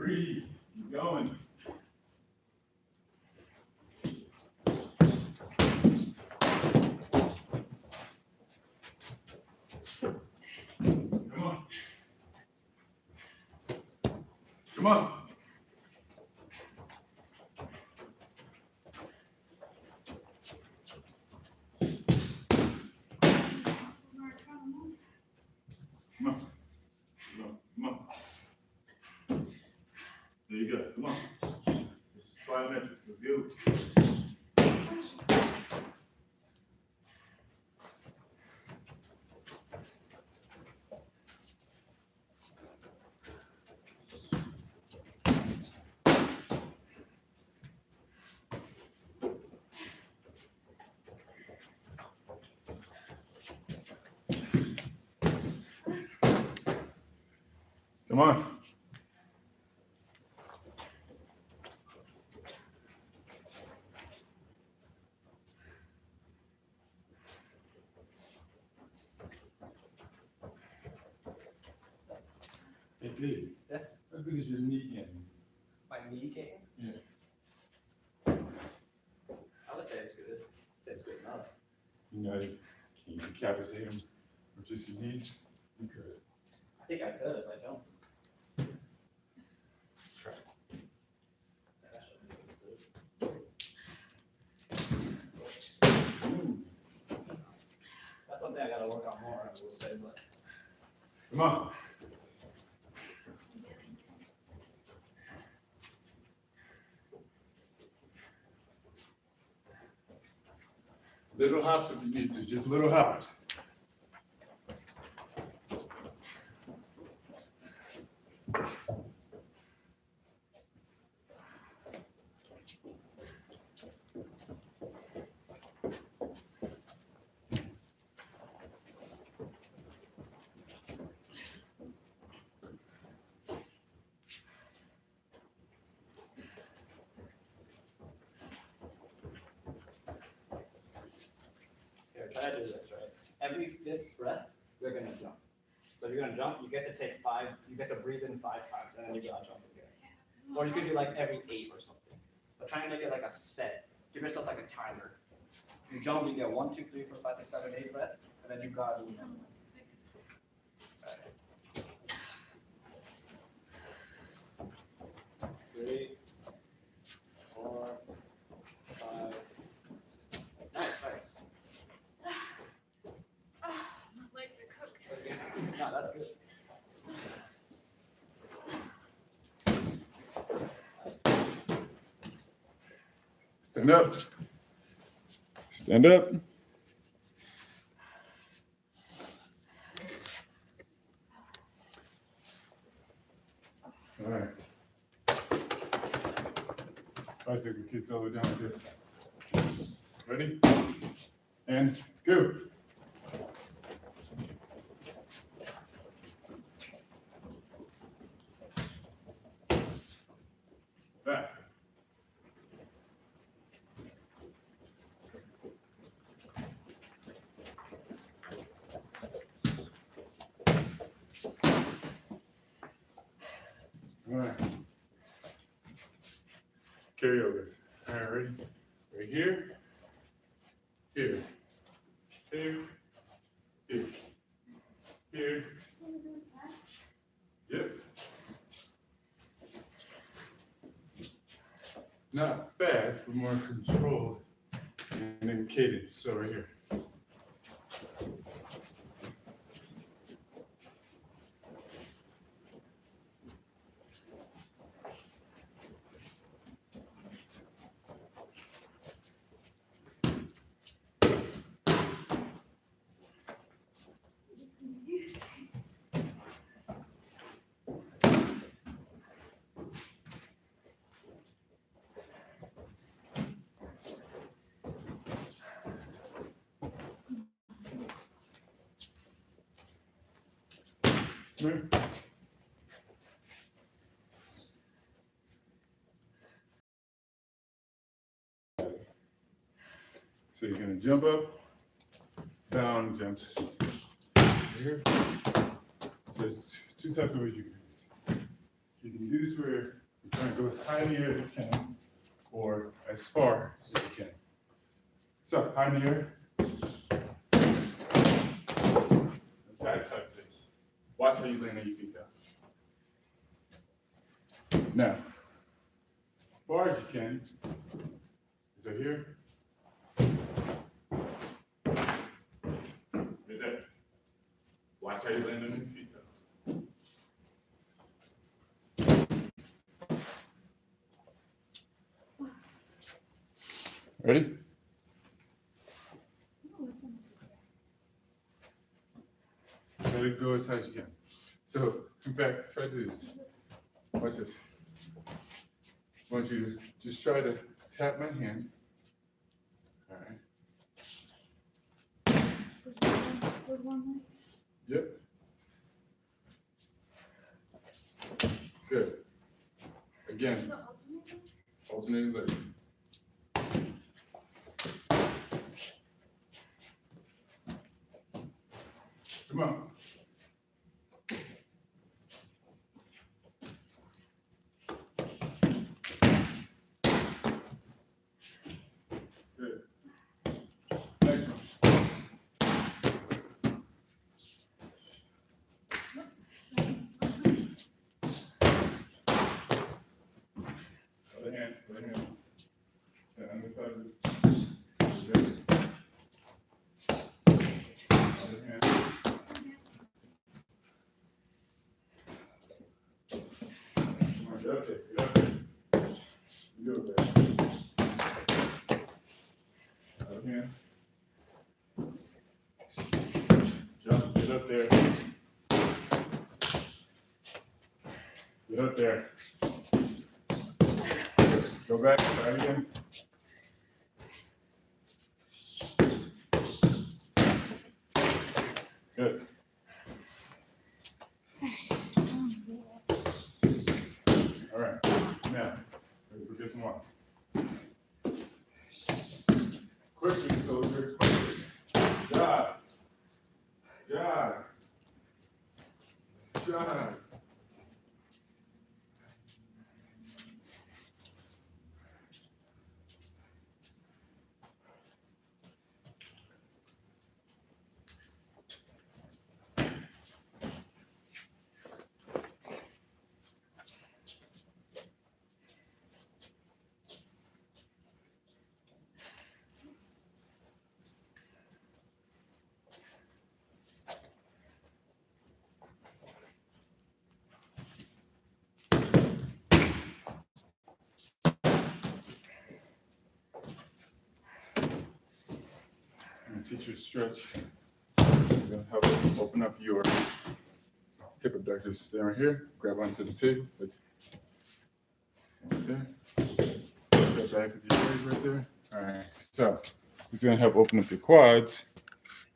Breathe. Keep going. Come on. Come on. Come on. Come on. There you go. Come on. This is plyometrics. Let's go. Come on. Hey, Pete. Yeah? How good is your knee game? My knee game? Yeah. I would say it's good. It's good enough. You know, can you decapitate him with just your knees? You could. I think I could if I jumped. Try. Yeah, that should be good. Ooh. That's something I gotta work on more, I will say, but Come on. Little hops if you need to, just little hops. here, try to do this, right? Every fifth breath, you're gonna jump. So if you're gonna jump, you get to take 5, you get to breathe in 5 times, and then you gotta jump again. Or you could do like every 8 or something. But try and make it like a set. Give yourself like a timer. You jump, you get 1, 2, 3, 4, 5, 6, 7, 8 breaths, and then you gotta do another one. Okay. 3, 4, 5. Nice, nice. My legs are cooked. Okay. No, that's good. Stand up. Stand up. All right. Bicycle kids all the way down like this. Ready? And go. Back. All right. Karaoke. All right, ready? Right here, here, here, here, here. Yep. Not fast, but more controlled and then cadence. So right here. Right. So you're gonna jump up, down, jumps. Here. So there's 2 types of ways you can do this. You can do is where you're trying to go as high in the air as you can, or as far as you can. So, high in the air. That type of thing. Watch how you land on your feet down. Now, as far as you can, is it here? Right there. Watch how you land on your feet down. Ready? Let it go as high as you can. So, in fact, try to do this. Watch this. I want you to just try to tap my hand. All right. Yep. Good. Again, alternating legs. Come on. Good. Next one. Other hand, other hand. Stand on this side of it. Good. Other hand. Come on, get up there, get up there. You go there. Other hand. Jump, get up there. Get up there. Go back, try it again. Good. All right, now, we'll get some water. Quickly, soldier, quickly. Jog. Jog. Jog. And teach you to stretch. It's gonna help us open up your hip abductors. Stay right here. Grab onto the table. Right there. Step back with your leg right there. All right. So it's gonna help open up your quads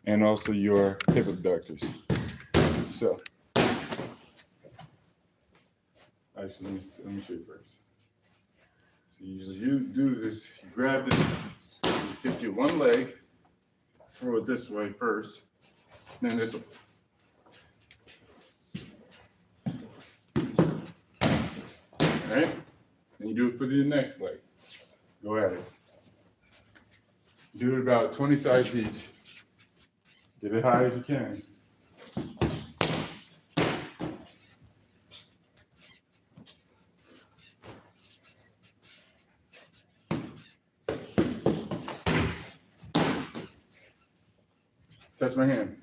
and also your hip abductors. So actually, let me show you first. So you do this. You grab this. You take your one leg. Throw it this way first, then this way. All right? Then you do it for the next leg. Go at it. Do it about 20 sides each. Get it high as you can. Touch my hand.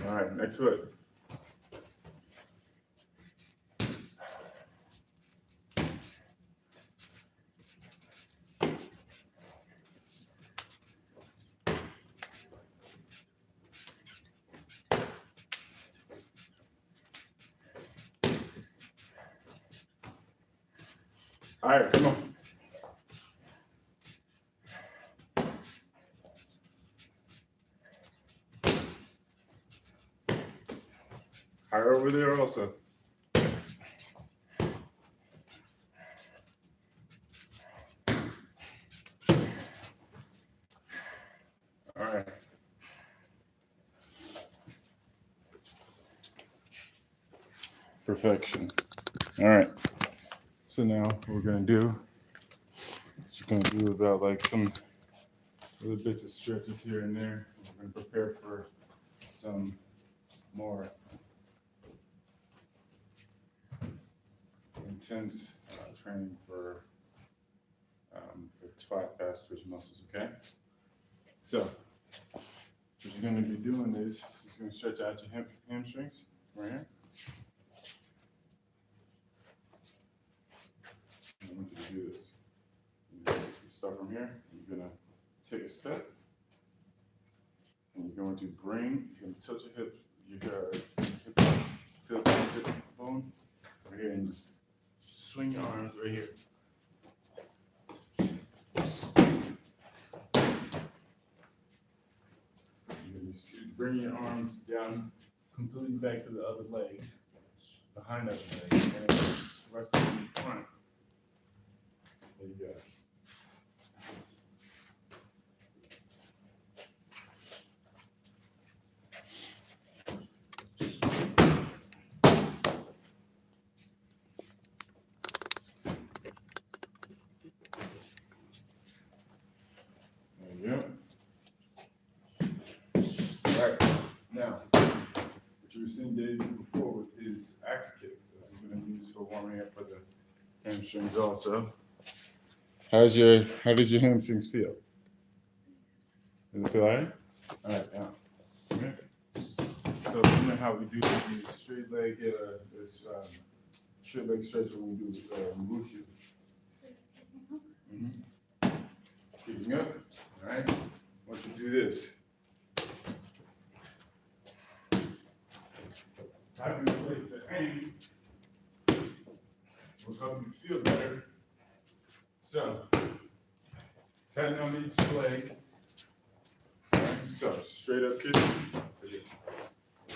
All right, next foot. All right, come on. Higher over there also. perfection. All right. So now what we're gonna do, just gonna do about like some little bits of stretches here and there. We're gonna prepare for some more intense training for fast twitch muscles. Okay. So what you're gonna be doing is just gonna stretch out your hamstrings right here. I want you to do this. You start from here. You're gonna take a step, and you're going to tilt your hip tilt your hip bone right here, and just swing your arms right here. Bring your arms down completely back to the other leg, behind that leg, and rest it in front. There you go. There you go. All right. Now, what you were seeing Dave do before with his axe kicks, so I'm going to use for warming up for the hamstrings also. How does your hamstrings feel? Does it feel all right? All right, now. Come here. So you know how we do the straight leg stretch when we do wushu. Keeping up. All right. Once you do this, having a place to aim will help you feel better. So, tighten on each leg. All right. So, straight up kick.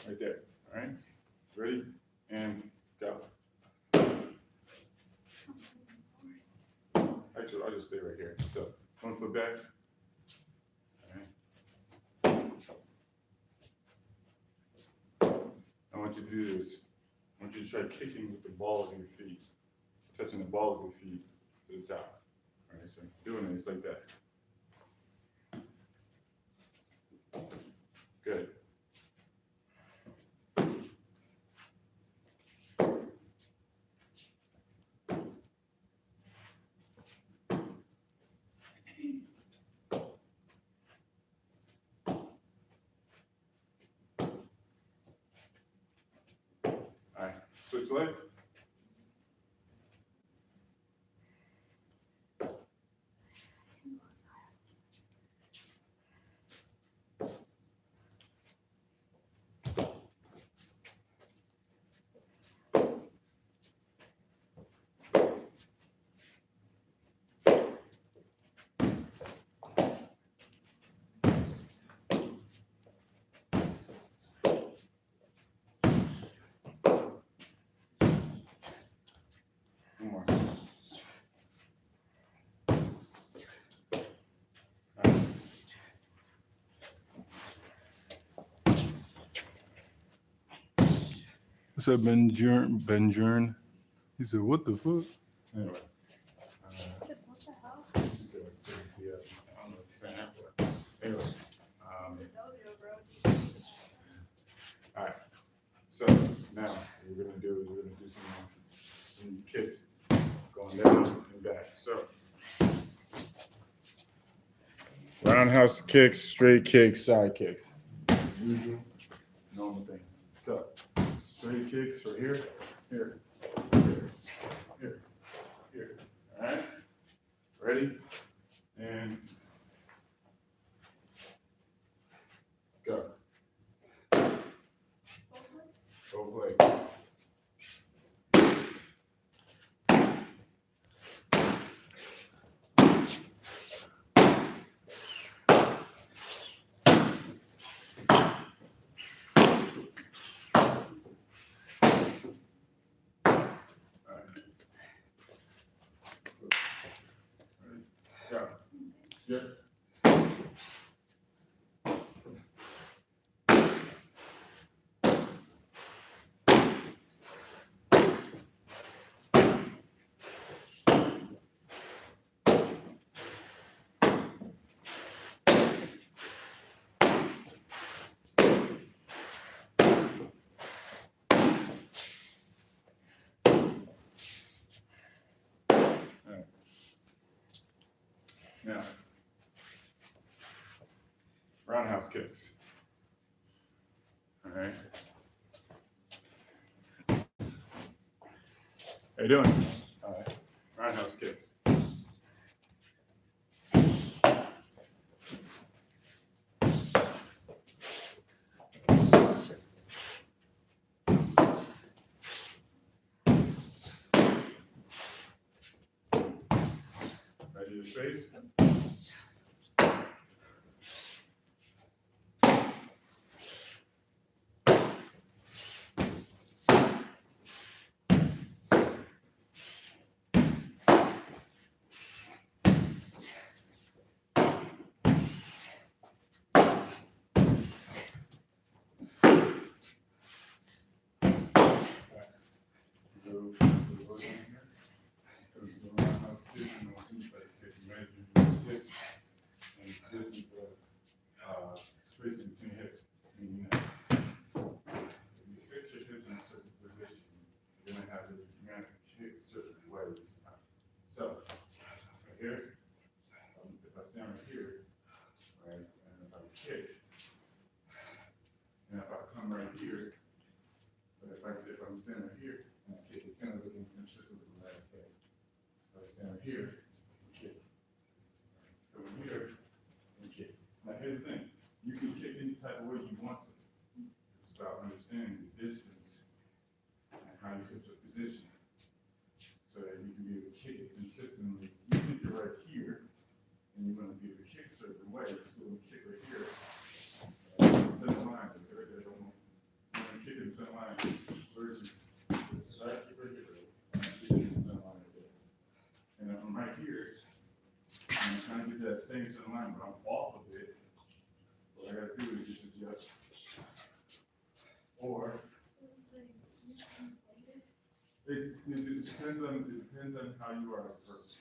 Right there. All right. Ready? And go. Actually, I'll just stay right here. So, 1 foot back. All right. I want you to do this. I want you to try kicking with the ball of your feet, touching the ball of your feet to the top. All right, so doing this like that. Good. All right, switch legs. One more. What's up, Ben? He said, "What the fuck?" Anyway. Said, what the hell? I don't know what you're saying after that. Anyway. Dojo, bro. All right. So now what we're gonna do some kicks going down and back. So roundhouse kicks, straight kicks, side kicks. Usual, normal thing. So straight kicks for here, here, here, here. All right. Ready? And go. Both legs. Go. Yep. Now, roundhouse kicks. All right. How you doing? All right. Roundhouse kicks. Ready to space? Space between hips, meaning that if you fix your hips in a certain position, you're gonna have to kick certain ways. So, right here, if I stand right here, right, and if I kick, and if I come right here, but if I'm standing right here and I kick, it's gonna look inconsistent with the last kick. If I stand right here, and kick. Over here, and kick. Now here's the thing. You can kick any type of way you want to. It's about understanding the distance and how you put your position so that you can be able to kick it consistently. You think you're right here, and you're going to be able to kick a certain way. You're still going to kick right here. Center line is right there. Don't want to kick it in the center line versus right kick right here. Kick it in the center line right there. And if I'm right here, and I'm trying to get that same center line, but I'm off of it. What I gotta do is just adjust. Or it depends on how you are as a person.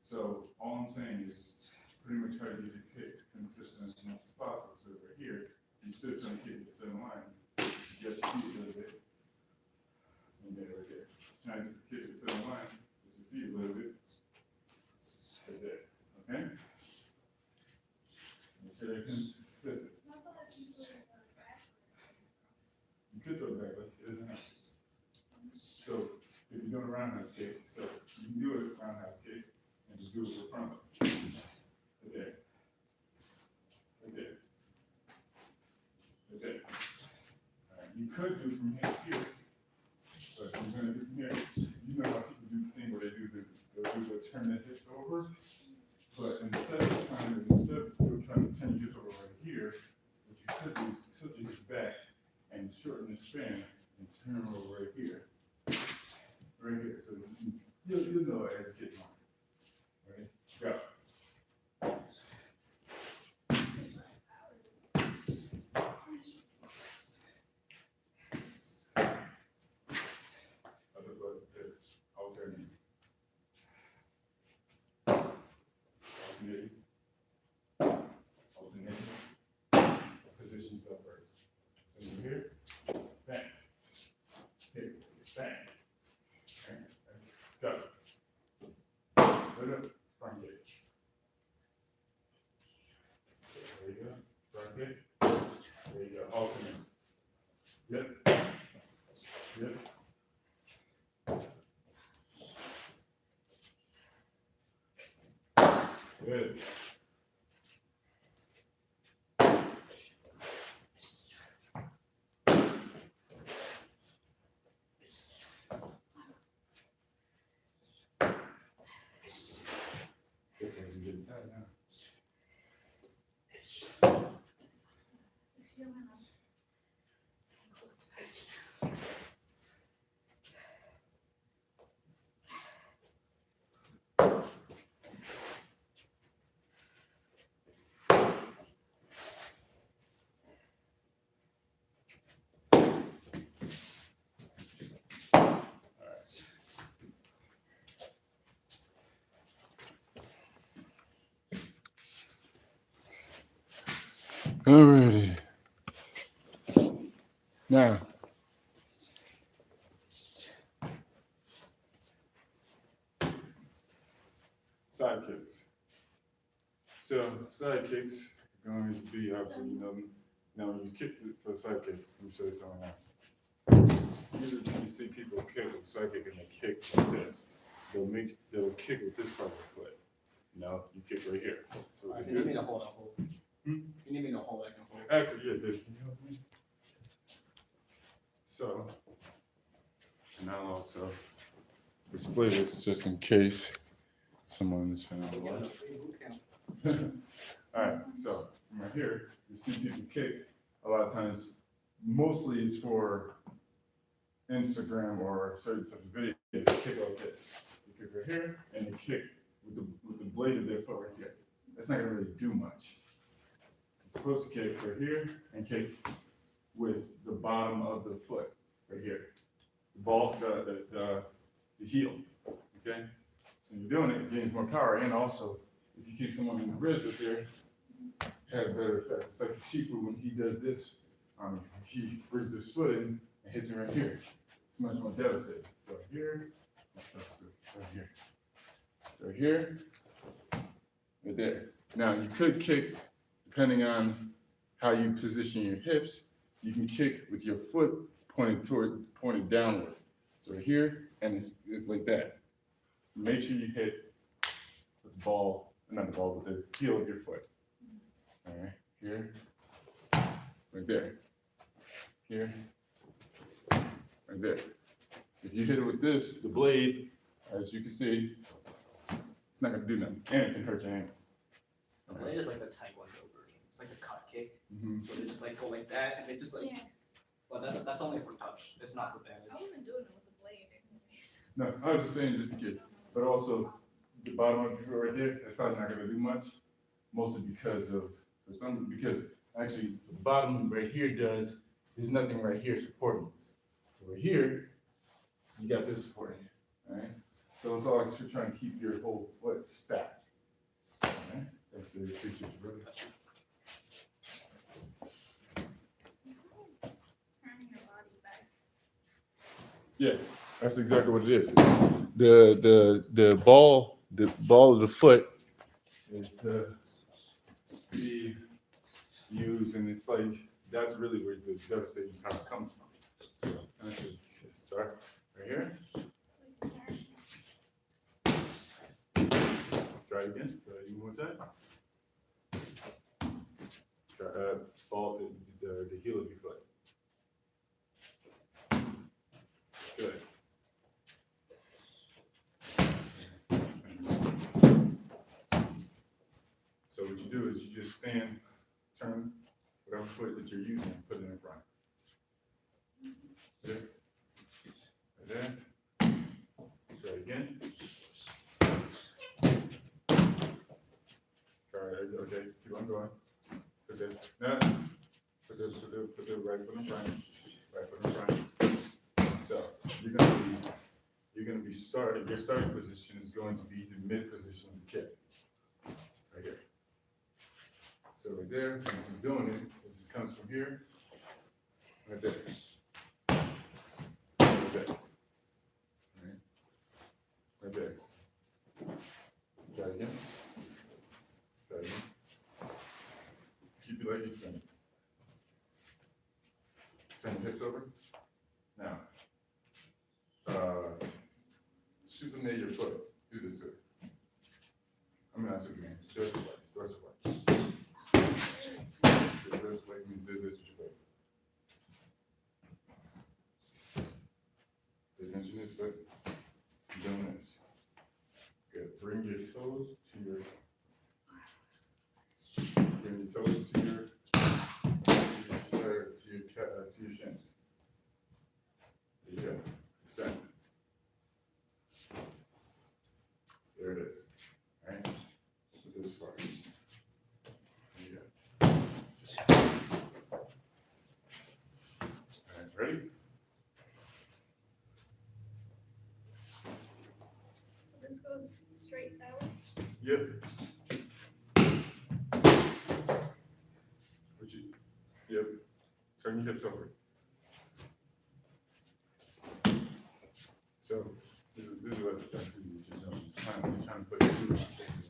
So all I'm saying is pretty much try to get your kicks consistent as much as possible. So right here, you still trying to kick the center line. Just your feet a little bit. And then right there. Trying to kick the center line, just your feet a little bit. Right there. Okay? Make sure they're consistent. You could throw it back, but it doesn't have to. So if you're doing a roundhouse kick, so you can do a roundhouse kick and just do it with front. Right there. Right there. Right there. All right. You could do from here to here. But if you're gonna do from here, you know how people do the thing where they'll turn their hips over. But instead of trying to turn your hips over right here, what you could do is tilt your hips back and shorten the span and turn them over right here. Right here. So you'll know it as you get on. Ready? Go. Alternating. Alternating. Position yourself first. So you're here, bang, here, bang. Okay. Go. Right up, front kick. There you go. Front kick. There you go. Alternate. Yep. Yep. Good. Good things are getting tight now. Alrighty. Now, side kicks. So side kicks are going to be obviously, you know, now when you kick for a side kick, let me show you something else. Usually you see people kick with side kick and they kick like this. They'll kick with this part of the foot. No, you kick right here. So If you need me to hold, I'll hold. Hmm? If you need me to hold, I can hold. Actually, yeah, dude, can you help me? So, and I'll also display this just in case someone is trying to Get watch. a free boot camp. All right, so right here, you see people kick a lot of times. Mostly it's for Instagram or certain types of videos. They kick like this. They kick right here, and they kick with the blade of their foot right here. That's not gonna really do much. You're supposed to kick right here and kick with the bottom of the foot right here. The ball, the heel. Okay? So you're doing it, it gains more power, and also if you kick someone in the ribs right there, it has better effect. It's like Shifu when he does this, he brings his foot in and hits me right here. It's much more devastating. So here, right here, right here, right there. Now you could kick, depending on how you position your hips, you can kick with your foot pointed downward. So right here, and it's like that. Make sure you hit with the ball, not the ball, but the heel of your foot. All right, here, right there, here, right there. If you hit it with this, the blade, as you can see, it's not gonna do nothing, and it can hurt your ankle. I think it's like the Taekwondo version. It's like a cut kick. Mm-hmm. So they just like go like that, and they just like. Yeah. Well, that's only for touch. It's not for damage. I wasn't doing it with the blade anyways. No, I was just saying just in case, but also the bottom of your foot right there, that's probably not gonna do much, mostly because actually the bottom right here there's nothing right here supporting this. So right here, you got this supporting you, all right? So it's all like you're trying to keep your whole foot stacked. All right? That's the appreciate you, brother. Turning your body back. Yeah, that's exactly what it is. The ball of the foot is be used, and it's like that's really where the devastating power comes from. So I should start right here. Try it again. Try it one more time. Try ball the heel of your foot. Good. So what you do is you just stand, turn whatever foot that you're using, put it in front. There. Right there. Try it again. Try it. Okay, keep on going. Put that. No. Put the right foot in front. Right foot in front. So you're gonna be starting. Your starting position is going to be the mid position of the kick. Right here. So right there, I'm just doing it. It just comes from here. Right there. Right there. Right. Right there. Try again. Try again. Keep your leg extended. Turn your hips over. Now, supinate your foot. Do this too. I mean, not supinate. Dorsal flex. Dorsal flex means this with your foot. Pay attention to this foot. You're doing this. Good. Bring your toes to your. Bring your toes to your shins. There you go. Extend. There it is. All right. With this part. There you go. All right. Ready? So this goes straight that way. Yep. Yep. Turn your hips over. So this is what I'm trying to do. You're trying to put your foot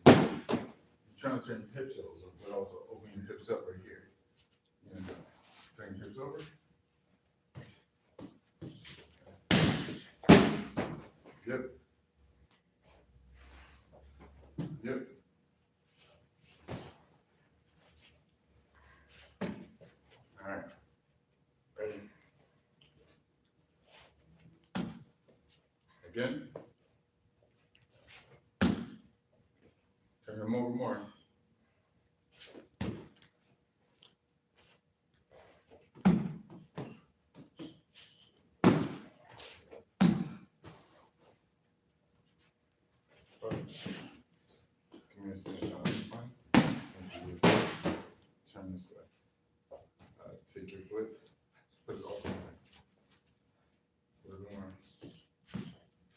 on. You're trying trying to turn your hips over, but also open your hips up right here. And turn your hips over. Yep. Yep. All right. Ready? Again. Turn them over more. Give me a second. Turn this way. Take your foot. Put it all the way. A little more.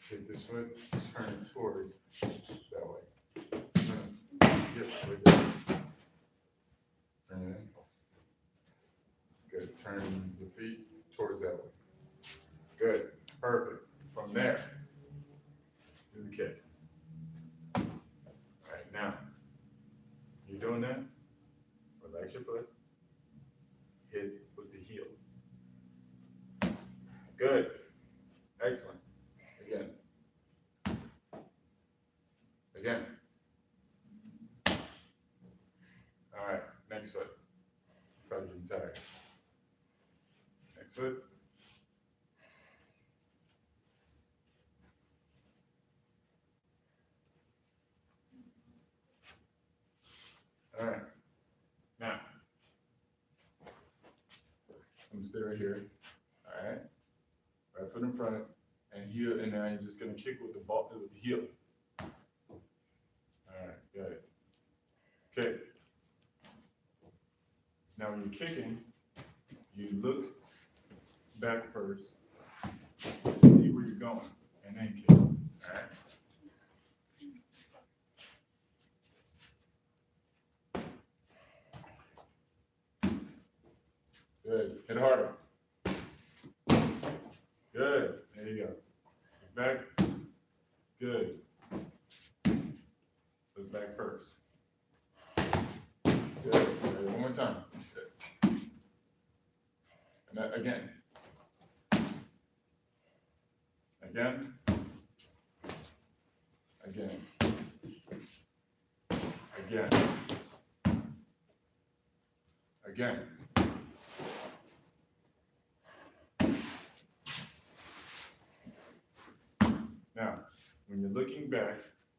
Take this foot. Turn it towards that way. Yep, right there. Turn it in. Good. Turn the feet towards that way. Good. Perfect. From there, do the kick. All right, now, you're doing that. Relax your foot. Hit with the heel. Good. Excellent. Again. Again. All right, next foot. Probably getting tired. Next foot. All right. Now, I'm gonna stay right here. All right. Right foot in front, and heel, and now you're just gonna kick with the ball with the heel. All right, good. Okay. Now when you're kicking, you look back first, see where you're going, and then kick. All right. Good. Hit harder. Good. There you go. Look back. Good. Look back first. Good. Right, one more time. Good. And that, again. Again. Again. Again. Again. Now, when you're looking back,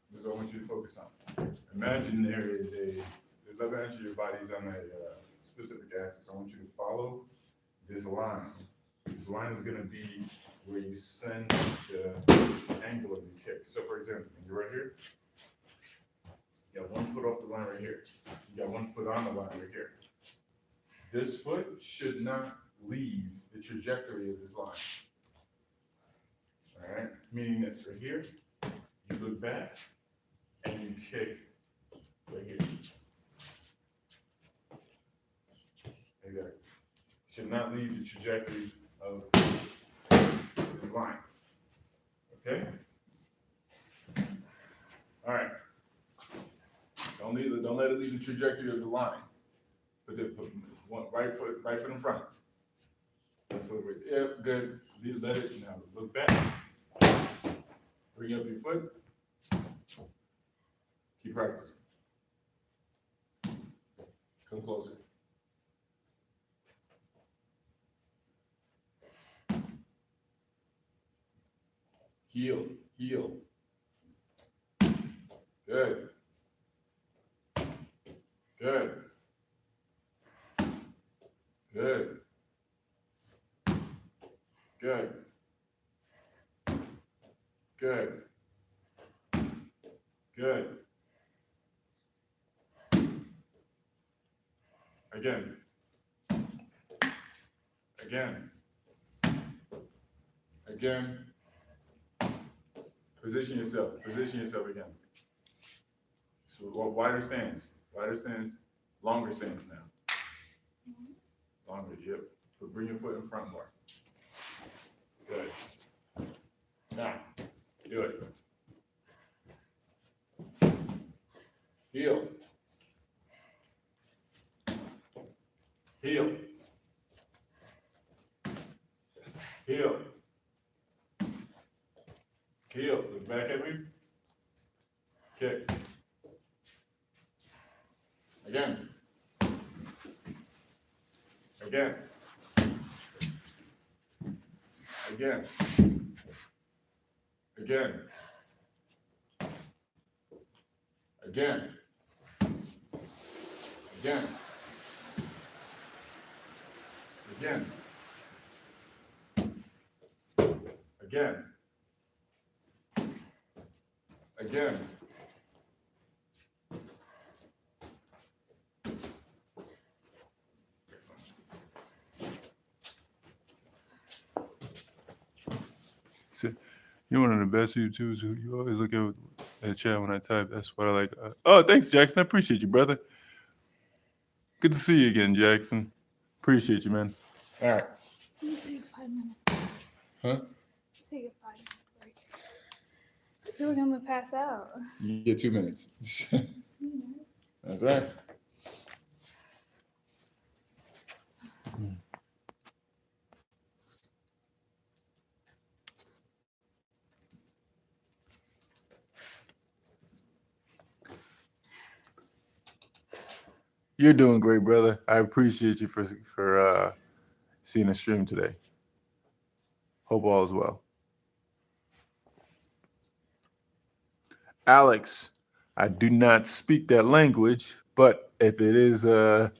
this is what I want you to focus on. Imagine there is your body's on a specific axis. I want you to follow this line. This line is going to be where you send the angle of your kick. So, for example, when you're right here, you got 1 foot off the line right here. You got 1 foot on the line right here. This foot should not leave the trajectory of this line. All right, meaning this right here, you look back and you kick right here. Exactly. Should not leave the trajectory of this line. Okay? All right. Don't let it leave the trajectory of the line. Put one right foot in front. Left foot right there. Yep, good. Let it now look back. Bring up your foot. Keep practicing. Come closer. Heel, heel. Good. Good. Good. Good. Good. Good. Again. Again. Again. Position yourself. Position yourself again. So wider stance. Wider stance. Longer stance now. Longer, yep. But bring your foot in front more. Good. Now, do it. Heel. Heel. Heel. Heel. Look back at me. Kick. Again. Again. Again. Again. Again. Again. Again. Again. Again. So, you're one of the best YouTubers who you always look at the chat when I type. That's what I like. Oh, thanks, Jackson. I appreciate you, brother. Good to see you again, Jackson. Appreciate you, man. All right. Let me take a 5 minute. Huh? Take a 5 minute break. I feel like I'm gonna pass out. You get 2 minutes. That's right. You're doing great, brother. I appreciate you for seeing the stream today. Hope all is well. Alex, I do not speak that language, but if it is a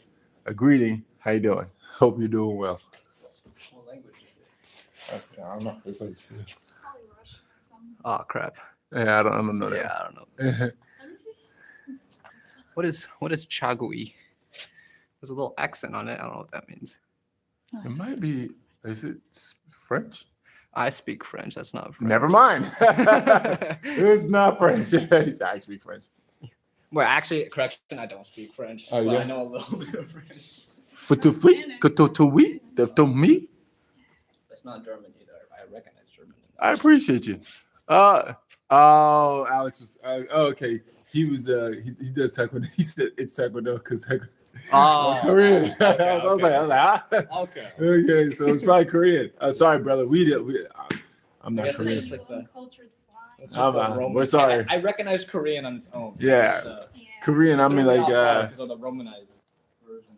greeting, how you doing? Hope you're doing well. What language is it? I don't know. It's like, Probably Russian or something. Oh crap. yeah, I don't know that. Yeah, I don't know. Yeah. Let me see. What is chagui? There's a little accent on it. I don't know what that means. It might be. Is it French? I speak French. That's not French. Never mind. It's not French. I speak French. Well, actually, correction. I don't speak French. Oh, but yeah? I know a little bit of French. For to free, to we, to me. It's not German either. I recognize German. I appreciate you. Oh, Alex was. Okay, he was. He does taekwondo. He said it's taekwondo because Korean. Okay, I was like, ah. Okay. Okay, so it's probably Korean. Sorry, brother. I'm I not guess it's Korean. just like the. Uncultured swine. It's just the Roman- we're sorry. I recognize Korean on its own. Yeah. Just, Yeah. Korean. I mean, like, because of the Romanized version.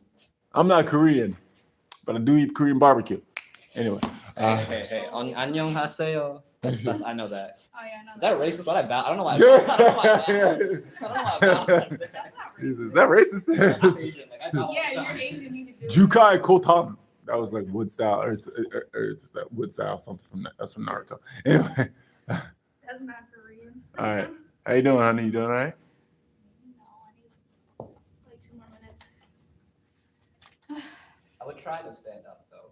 I'm not Korean, but I do eat Korean barbecue. Anyway. Hey. 안녕하세요. That's I know that. Oh yeah, no. Is that racist? What I bowed? I don't know why. I don't know why I bowed. That's not racist. Is that racist? I'm Asian. Like, I bowed all the Yeah, you're time. Asian. You can do it. Jukai Kotan. That was like wood style, or it's that wood style something from that. That's from Naruto. Anyway, That's not Korean. all right. How you doing, honey? You doing all right? No, I need like 2 more minutes. I would try to stand up though.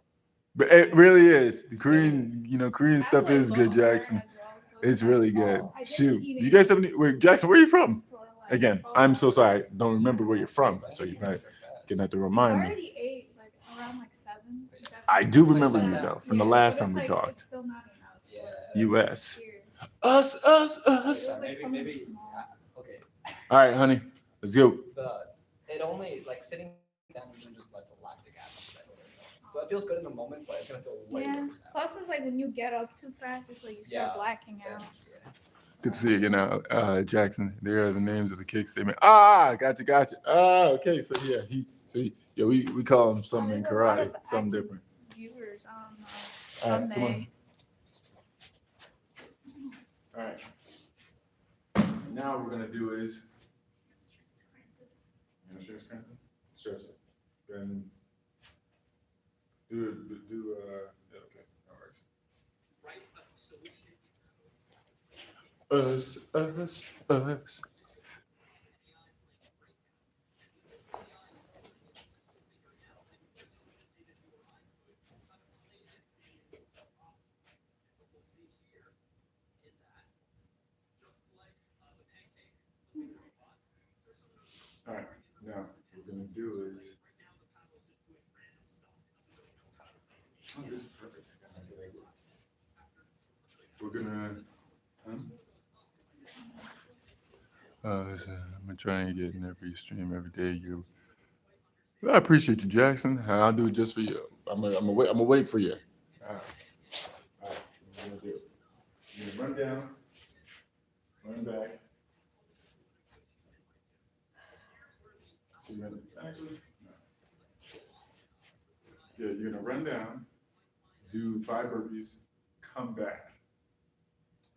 But it really is. The Korean, Korean I stuff like is good, bone burn Jackson. as well, so It's really good. I didn't Shoot. eat Do you guys have any? Wait, Jackson, where are you from? for, like, Again, 12 I'm so sorry. I hours. don't remember where you're from, so you're gonna have to I remind me. already ate like around like 7. That's I like- do remember Like you that. though from the Yeah, last but time we it's, like, talked. It's still not enough. Yeah. U.S. Here. Us. It's like Maybe something small. okay. All right, honey. Let's go. It only like sitting down usually just lets a lactic acid settle in. So it feels good in the moment, but it's gonna feel way Yeah. worse. Plus, it's like when you get up too fast, it's like you start Yeah. blacking out. Good to see you again, Jackson. There are the names of the cakes they made. Gotcha. Okay. So yeah, we call him something in There's a lot karate, of something active different. Viewers, I don't know. All right, come on. Sunday. All right. Now what we're gonna do is stretch it. Then do yeah, okay, all right. Us. All right, now what we're gonna do is. Oh, this is perfect. We're gonna. Listen, I'm gonna try and get in every stream every day. I appreciate you, Jackson. And I'll do it just for you. I'm gonna wait for you. All right. All right. What you're gonna do? You're gonna run down, run back. So you're gonna actually, no. Yeah, you're gonna run down, do 5 burpees, come back.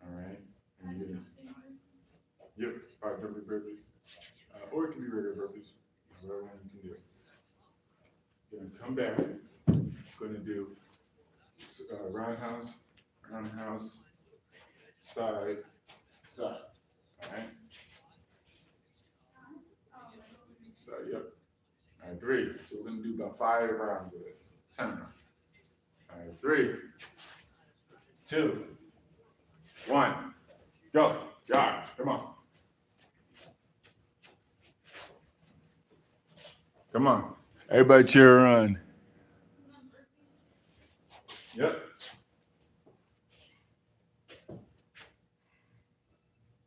All right. And you're gonna, yep, 5 burpees. Or it can be regular burpees, whatever one you can do. You're gonna come back. Gonna do roundhouse, roundhouse, side, side. All right. So yep. All right, 3. So we're gonna do about 5 rounds of this. 10 rounds. All right, 3, 2, 1, go. Jog. Come on. Come on. Everybody cheer on. Yep.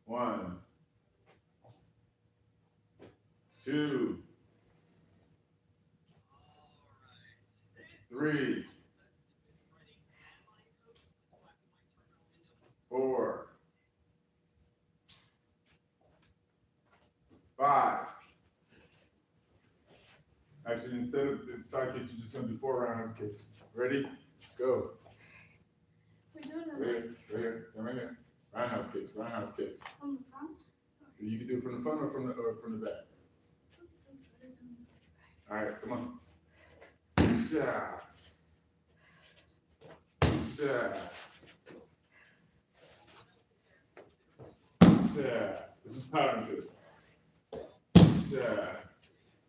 1, 2, 3, 4, 5. Actually, instead of the side kick, you're just gonna do 4 rounds kick. Ready? Go. We're doing it Right here. Right here. Roundhouse kicks. Roundhouse kicks. from the front. You can do it from the front or from the back. All right, come on. Yeah. Yeah. Yeah. This is pattern to it. Yeah.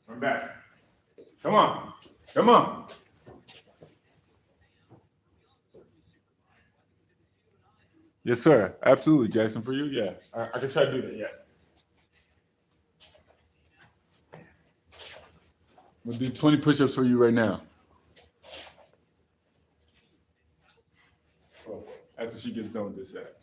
Come back. Come on. Come on. Yes, sir. Absolutely, Jackson. For you, yeah. I can try to do that, yes. I'm gonna do 20 push-ups for you right now. Well, after she gets done with this set.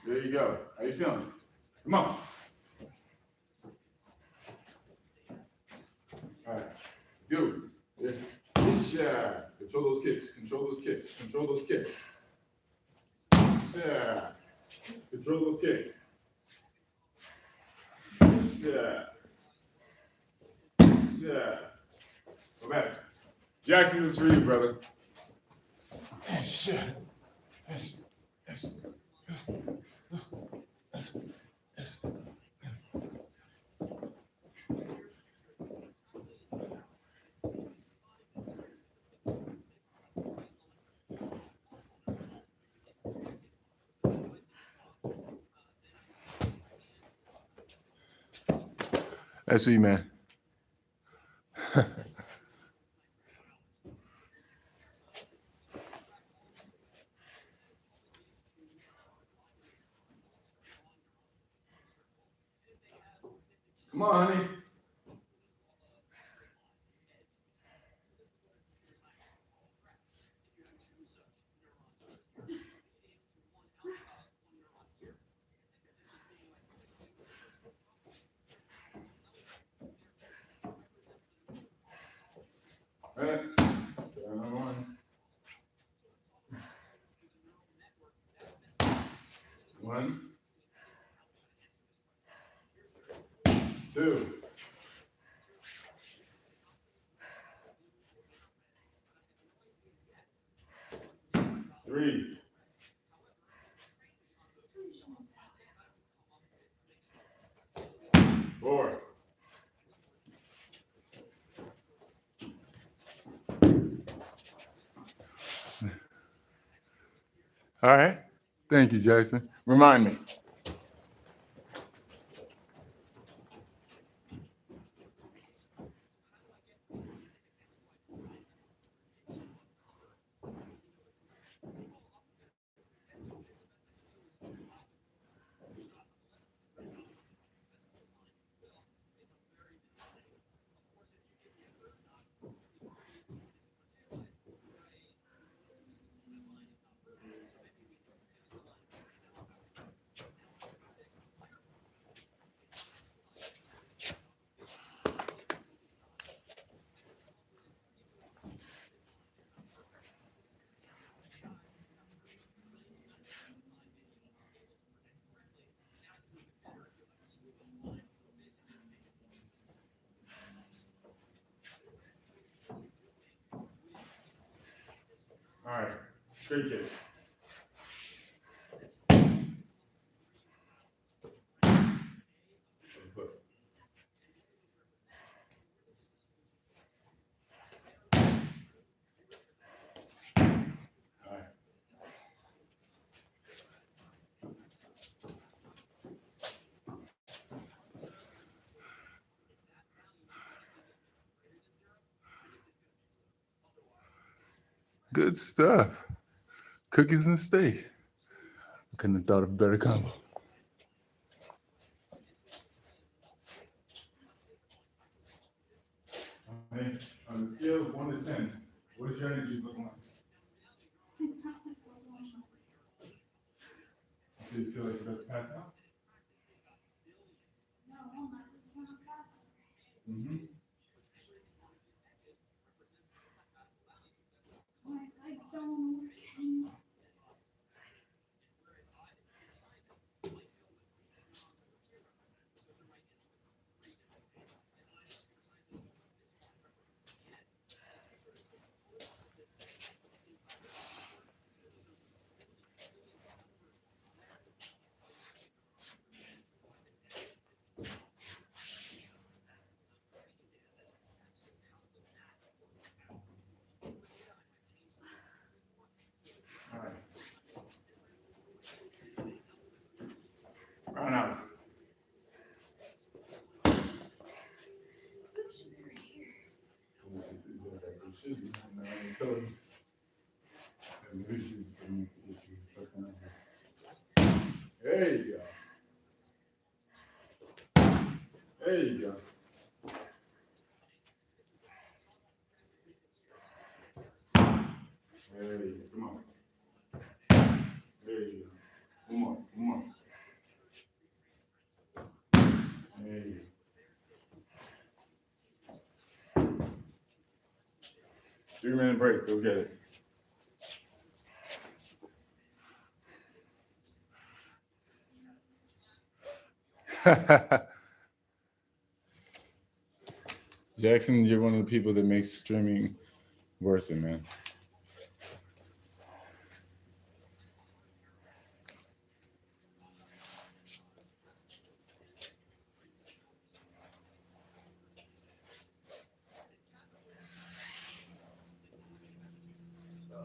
There you go. How you feeling? Come on. All right. Go. Yeah. Control those kicks. Control those kicks. Control those kicks. Yeah. Control those kicks. Yeah. Yeah. Go back. Jackson, this is for you, brother. Yeah. Yes. Yes. Yes. Yes. That's you, man. Come on, honey. All right. Another one. 1, 2. 3. 4. All right. Thank you, Jackson. Remind me. Straight kick. All right. Good stuff. Cookies and steak. I couldn't have thought of a better combo. Hey, on a scale of 1 to 10, what does your energy look like? So you feel like you're about to pass out? Mm-hmm. All right. Roundhouse. There you go. There you go. There you go. Come on. There you go. One more. One more. There you go. 3-minute break. Go get it. Jackson, you're one of the people that makes streaming worth it, man. So,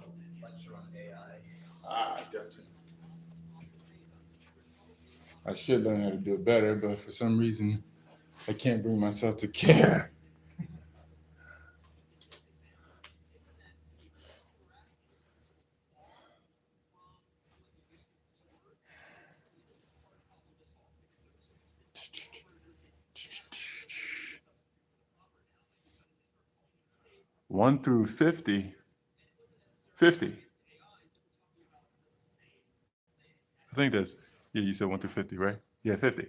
lecture on AI. Ah, gotcha. I should learn how to do it better, but for some reason, I can't bring myself to care. One through 50. 50. I think that's, yeah, you said 1 through 50, right? Yeah, 50.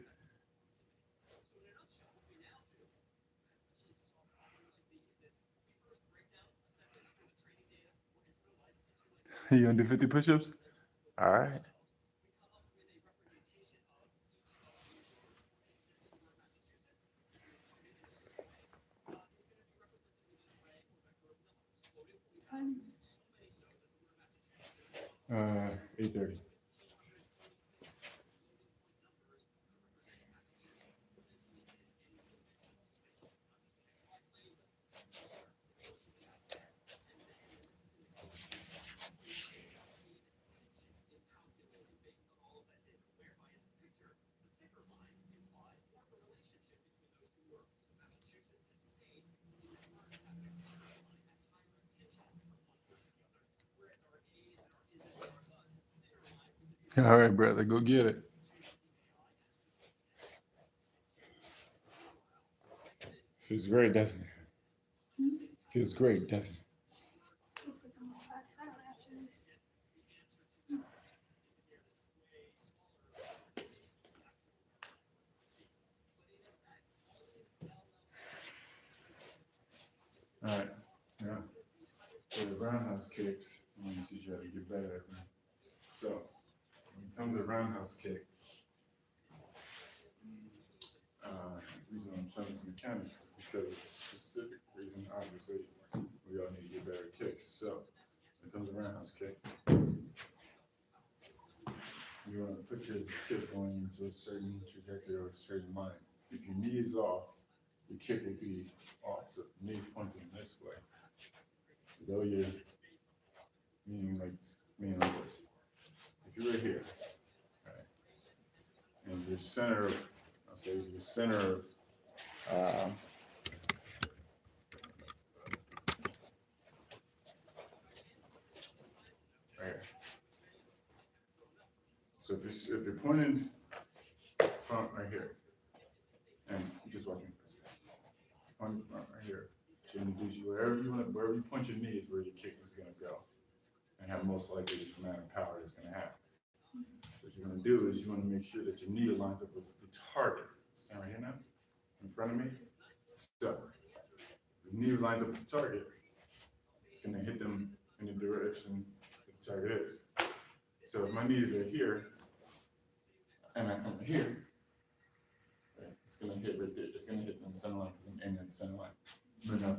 You gonna do 50 push-ups? All right. Time. 8:30. All right, brother, go get it. Feels great, doesn't it? Feels great, doesn't it? Feels like I'm gonna pass out after this. All right. Yeah. So the roundhouse kicks, I'm going to teach you how to get better at them. So when it comes to roundhouse kick, the reason I'm showing this mechanics is because it's a specific reason, obviously, we all need to get better at kicks. So when it comes to roundhouse kick, you want to put your hip going into a certain trajectory or a certain line. If your knee is off, your kick will be off. So knee pointing this way. Though you're meaning like this. If you're right here, right, and your center of, I'll say your center of right here. So if you're pointing front right here, and you just watch me this way, pointing front right here, what you're gonna do is wherever you point your knee is where your kick is gonna go, and have most likely the amount of power it's gonna have. What you're gonna do is you want to make sure that your knee lines up with the target. Stand right here now, in front of me. So, if the knee lines up with the target, it's gonna hit them in the direction that the target is. So if my knee is right here, and I come right here, right, it's gonna hit right there. It's gonna hit in the center line because I'm aiming at the center line. But now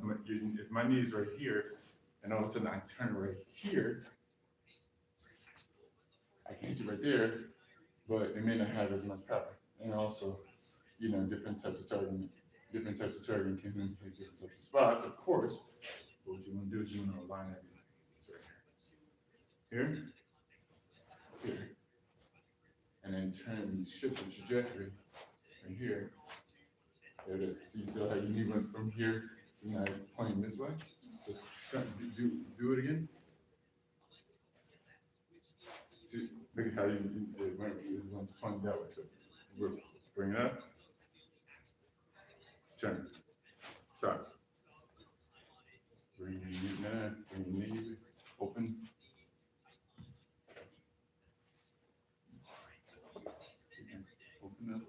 if my knee is right here, and all of a sudden I turn right here, I can hit you right there, but it may not have as much power. And also, different types of targeting can hit different types of spots, of course. But what you want to do is you want to align everything. So here, here, and then turn, shift the trajectory right here. There it is. See, how your knee went from here to now pointing this way? So do it again. See, look at how it went to point that way. So bring it up. Turn. Stop. Bring your knee open. Open up.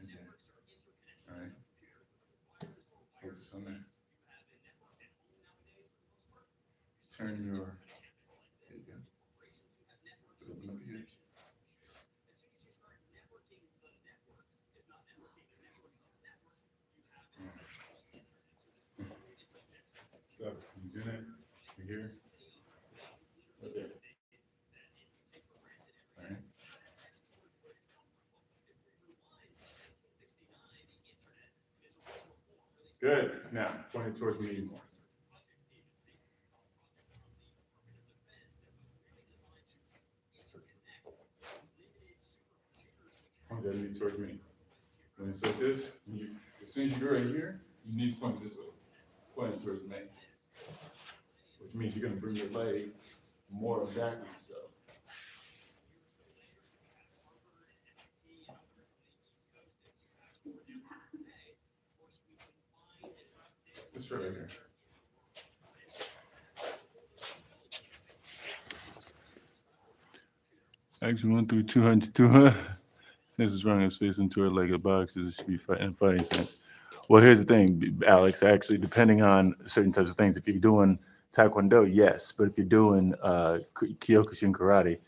Okay. All right. Focus on that. Turn your. There you go. Open up here. So you do that. You're here. Right there. All right. Good. Now point it towards me more. Point that knee towards me. When it's like this, as soon as you go right here, your knee's pointing this way, pointing towards me. Which means you're going to bring your leg more back on yourself. This right here. Actually, 1 through 200. Since it's running his face into it like a box, it should be in fighting sense. Well, here's the thing, Alex. Actually, depending on certain types of things, if you're doing Taekwondo, yes. But if you're doing Kyokushin karate,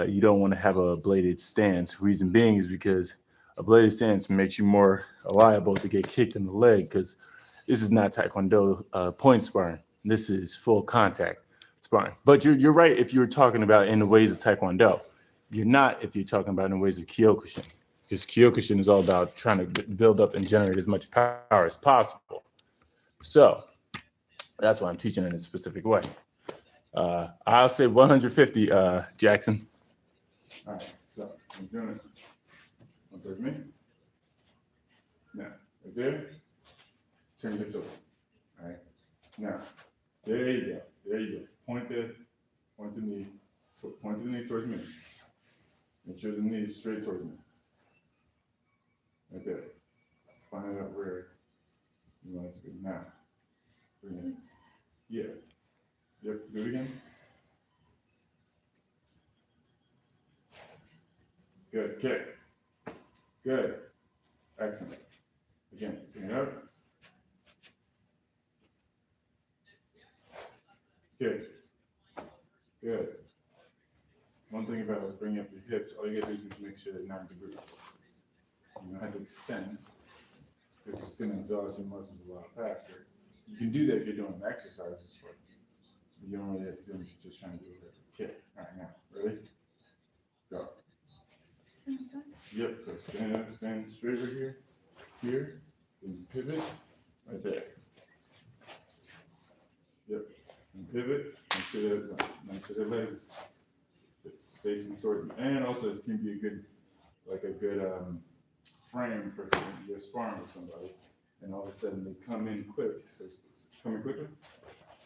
you don't want to have a bladed stance. Reason being is because a bladed stance makes you more liable to get kicked in the leg because this is not Taekwondo point sparring. This is full contact sparring. But you're right if you're talking about in the ways of Taekwondo. You're not if you're talking about in the ways of Kyokushin. Because Kyokushin is all about trying to build up and generate as much power as possible. So that's why I'm teaching in a specific way. I'll say 150, Jackson. All right, so I'm doing it. One towards me. Now, right there. Turn your hips over. All right. Now, there you go. There you go. Point the knee towards me. Make sure the knee is straight towards me. Right there. Find out where you want it to be. Now. Yeah. Yep. Do it again. Good. Kick. Good. Excellent. Again. Bring it up. Good. Good. One thing about bringing up your hips, all you gotta do is just make sure they're 90 degrees. You don't have to extend because it's gonna exhaust your muscles a lot faster. You can do that if you're doing exercises, but You don't really have to do anything, just trying to do it. Okay, all right, now, ready? Go. Same side. Yep, so stand up, stand straight right here, and pivot, right there. Yep, and pivot, make sure the legs facing toward you. And also it can be a good frame for you're sparring with somebody, and all of a sudden they come in quick. So it's coming quickly,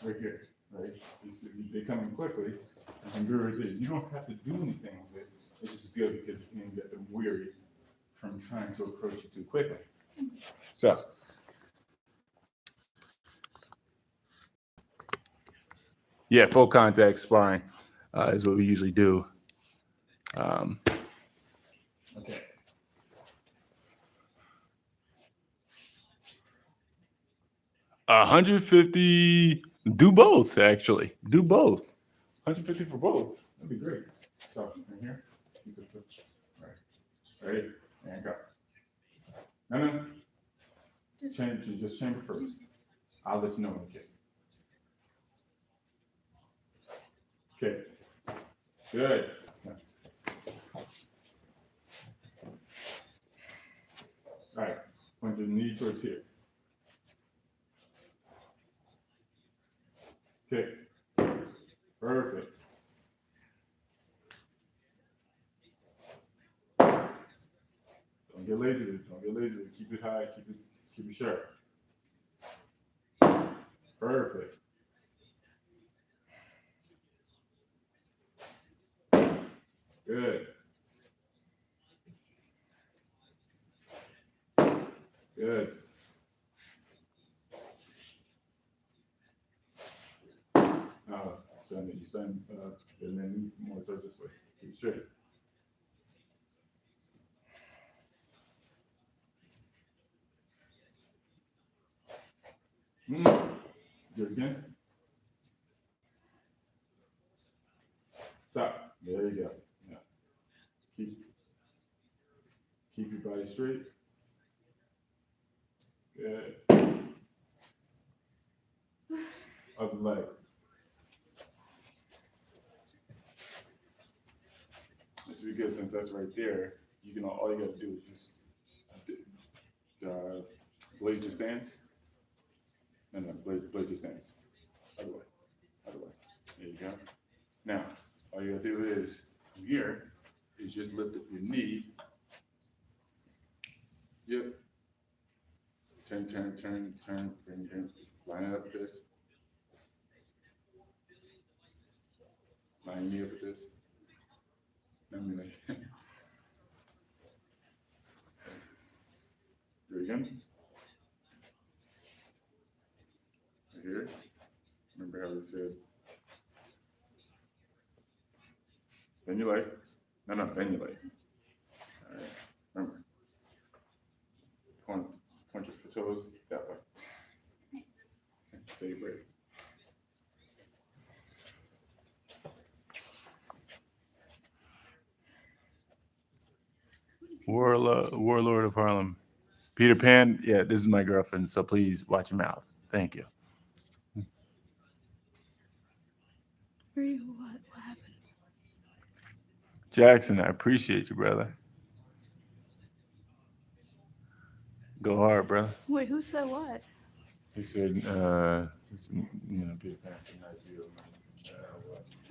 right here, right? You see, they come in quickly, and you're right there. You don't have to do anything with it. It's just good because you can get them weary from trying to approach you too quickly. So. Yeah, full contact sparring is what we usually do. Okay. $150. Do both, actually. Do both. $150 for both. That'd be great. So, in here, keep it. All right. Ready? And go. No. Just chamber first. I'll let you know when to kick. Okay. Good. Nice. All right. Point your knee towards here. Okay. Perfect. Don't get lazy with it. Don't get lazy with it. Keep it high. Keep it sharp. Perfect. Good. Good. So you stand and then more towards this way. Keep it straight. Do it again. Stop. There you go. Yeah. Keep your body straight. Good. Other leg. This would be good since that's right there. All you gotta do is just blade your stance. No, blade your stance. Other way. There you go. Now, all you gotta do is from here is just lift up your knee. Yep. Turn, bring it, line it up with this. Line your knee up with this. Do it again. Right here. Remember how we said, bend your leg. No, bend your leg. All right. Remember. Point your toes that way. Take a break. Warlord of Harlem. Peter Pan, yeah, this is my girlfriend, so please watch your mouth. Thank you. What happened? Jackson, I appreciate you, brother. Go hard, brother. Wait, who said what? He said, Peter Pan said nice view of me.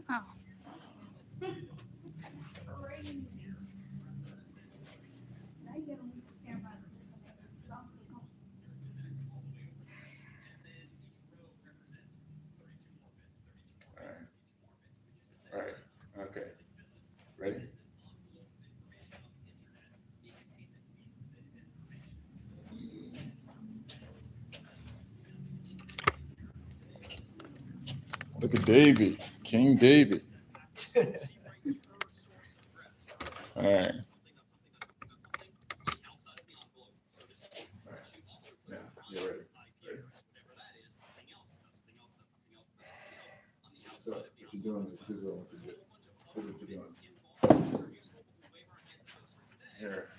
Oh. All right. Okay. Ready? Look at Davey, King Davey. All right. Now, you're ready. So, what you're doing is this is what you do. This is what you're doing. Here.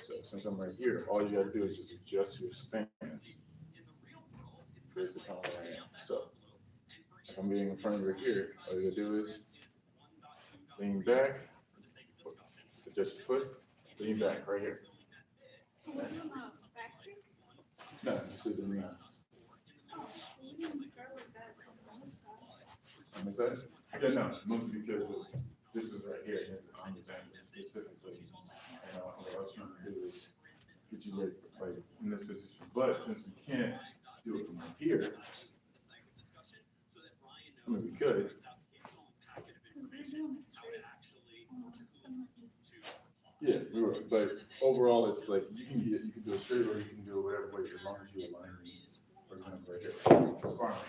So, since I'm right here, all you got to do is just adjust your stance based upon where I am. So, Like I'm being in front of you right here. All you gotta do is lean back, adjust your foot, lean back right here. We're doing a back kick? No, you said the lean. Oh, we didn't start with that on the other side. On this side? Yeah, no, mostly because of this is right here, and this is on this angle specifically. And what I was trying to do is get you ready for like in this position. But since we can't do it from here, I mean we could. We're doing it straight. Almost. I'm not just. Yeah, we were. But overall, it's like you can do it straight or you can do it whatever way as long as you align. For example, right here, spinal.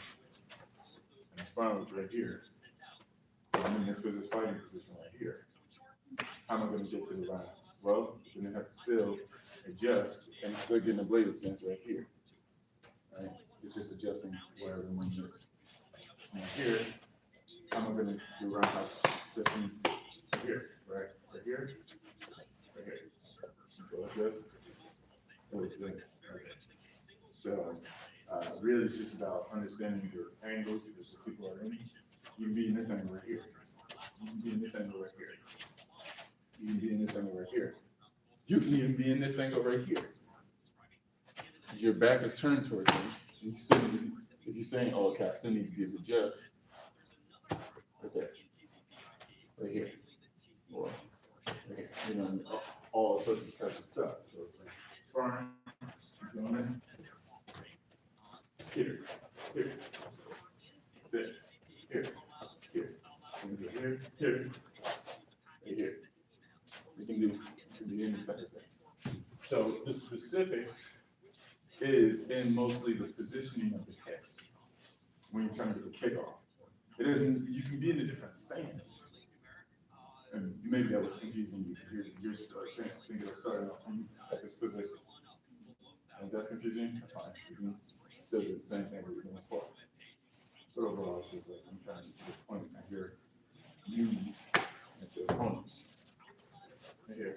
And the spinal is right here. I'm in this position, fighting position right here. How am I going to get to the lines? Well, you're going to have to still adjust and still get in a bladed stance right here. Right? It's just adjusting wherever one is. Now here, how am I going to do roundhouse? Just right here, right? Right here, right here. So like this. What's this? Okay. So really, it's just about understanding your angles that people are in. You can be in this angle right here. You can be in this angle right here. You can be in this angle right here. You can even be in this angle right here. Your back is turned towards me. And you still need, if you're saying, oh, okay, I still need to be able to adjust. Right there. Right here. Or right here. You know, all sorts of types of stuff. So it's like sparring, going in. Here, here, there, here, here, here, here, right here. We can do any type of thing. So the specifics is in mostly the positioning of the hips when you're trying to get the kick off. It isn't, you can be in a different stance. And maybe that was confusing you because you're thinking of starting off at this position. And if that's confusing, that's fine. You can still do the same thing we were doing before. But overall, it's just like I'm trying to get the point at your knees at your opponent. Right here.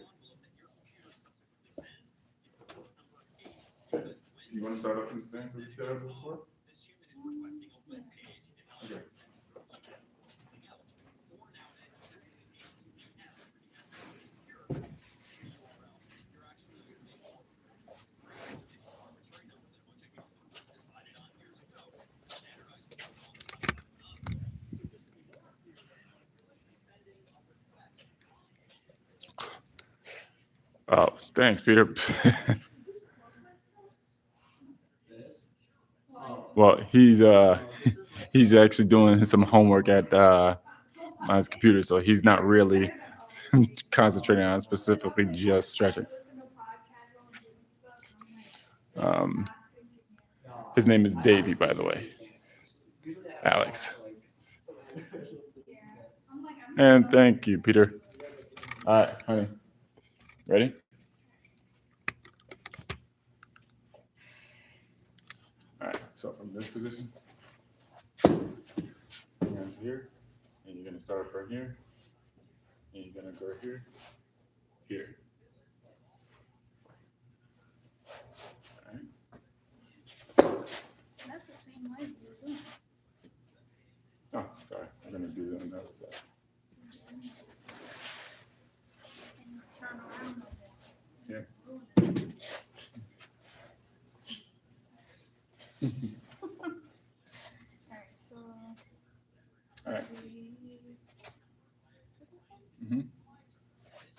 Okay. You want to start off in the stance that we set up before? Okay. Oh, thanks, Peter. Well, he's actually doing some homework at on his computer, so he's not really concentrating on specifically just stretching. His name is Davey, by the way. Alex. And thank you, Peter. All right, honey. Ready? All right, so from this position, hands here, and you're gonna start from here, and you're gonna go here, here. All right. That's the same way we were doing. Oh, sorry. I'm gonna do it on the other side. And you turn around. Yeah. Alright, so. All right.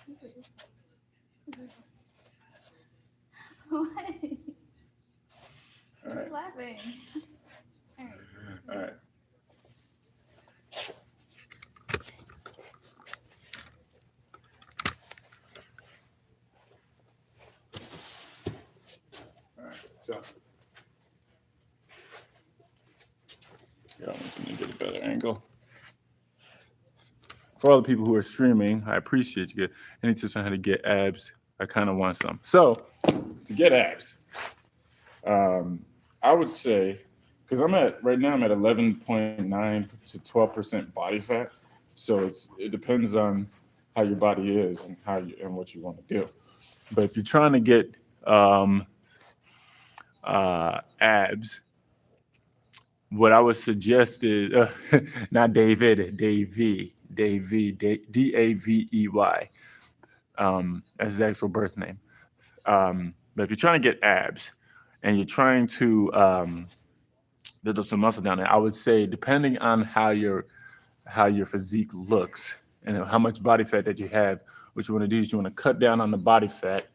Who's this? Who's this? What? All right. Laughing. Alright. So All right. All right. So. Yeah, I'm gonna get a better angle. For all the people who are streaming, I appreciate you. Any tips on how to get abs? I kind of want some. So, to get abs, I would say, because right now I'm at 11.9 to 12% body fat. So it depends on how your body is and and what you want to do. But if you're trying to get abs, what I would suggest is not David, Davey, Davey. That's his actual birth name. But if you're trying to get abs and you're trying to build up some muscle down there, I would say depending on how your physique looks and how much body fat that you have, what you want to do is you want to cut down on the body fat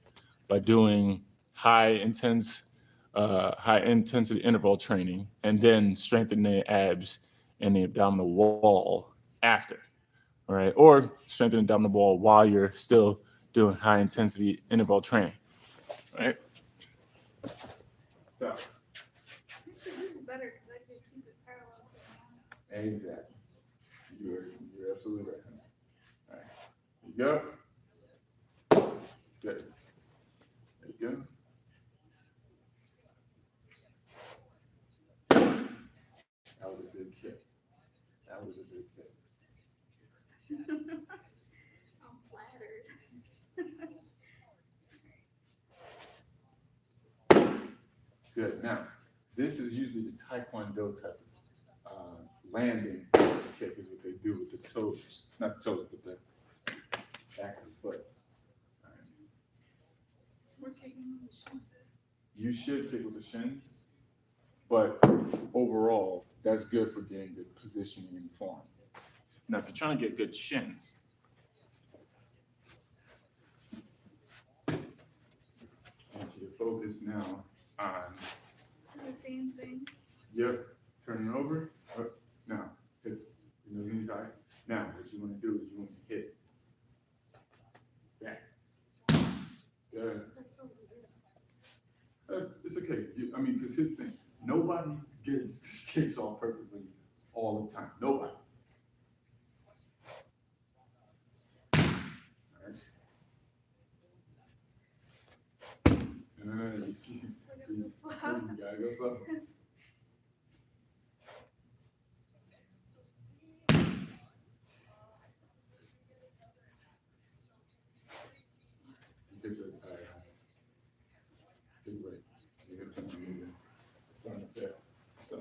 by doing high intensity interval training and then strengthen the abs and the abdominal wall after. All right. Or strengthen the abdominal wall while you're still doing high intensity interval training. Right? So. Actually, this is better because I can keep it parallel to the mount. Exactly. You're absolutely right. All right. Here you go. Good. There you go. That was a good kick. That was a good kick. I'm flattered. Good. Now, this is usually the Taekwondo type of landing kick is what they do with the toes. Not the toes, but the back of the foot. All right. We're kicking on the shins. You should kick with the shins, but overall, that's good for getting good positioning and form. Now, if you're trying to get good shins, I want you to focus now on The same thing. Yep. Turn it over. Now, hit your knees high. Now, what you want to do is you want to hit back. Good. That's so weird. It's okay. I mean, because here's the thing. Nobody gets kicks off perfectly all the time. Nobody. All right. No, you see. You gotta go slow. Hips are tired. Take a break. Your hips are not moving. Starting to fit. So.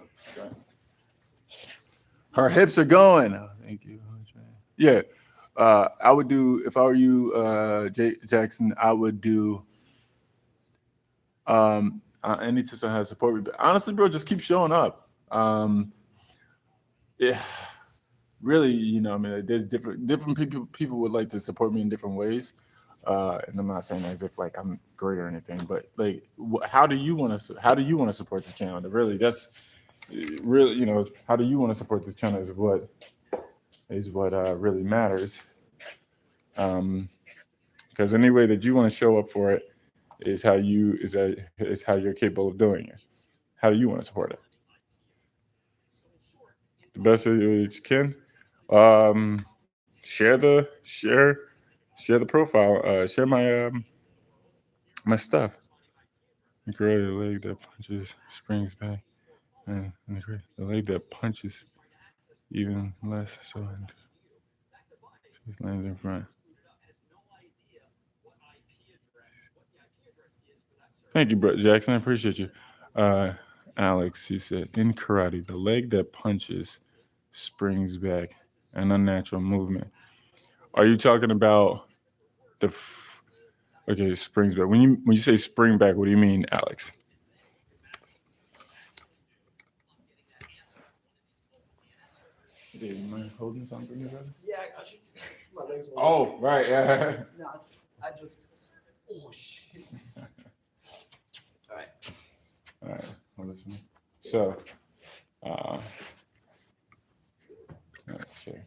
Her hips are going. Oh, thank you. Yeah. I would do, if I were you, Jackson, I would do any tips on how to support me. But honestly, bro, just keep showing up. Yeah. Really, I mean, there's different people would like to support me in different ways. And I'm not saying as if like I'm great or anything, but like, how do you want to support the channel? Really, that's really, how do you want to support the channel is what really matters. Because any way that you want to show up for it is how you're capable of doing it. How do you want to support it? The best way that you can. Share the profile. Share my stuff. Create a leg that punches, springs back, and the leg that punches even less, so it lands in front. Thank you, Brett Jackson. I appreciate you. Alex, he said, in karate, the leg that punches springs back, an unnatural movement. Are you talking about okay, springs back? When you say spring back, what do you mean, Alex? Dave, you mind holding something here, brother? Yeah, I got you. My legs were Oh, right, yeah. No, I just. Oh shit. All right. All right, hold this one. So, okay.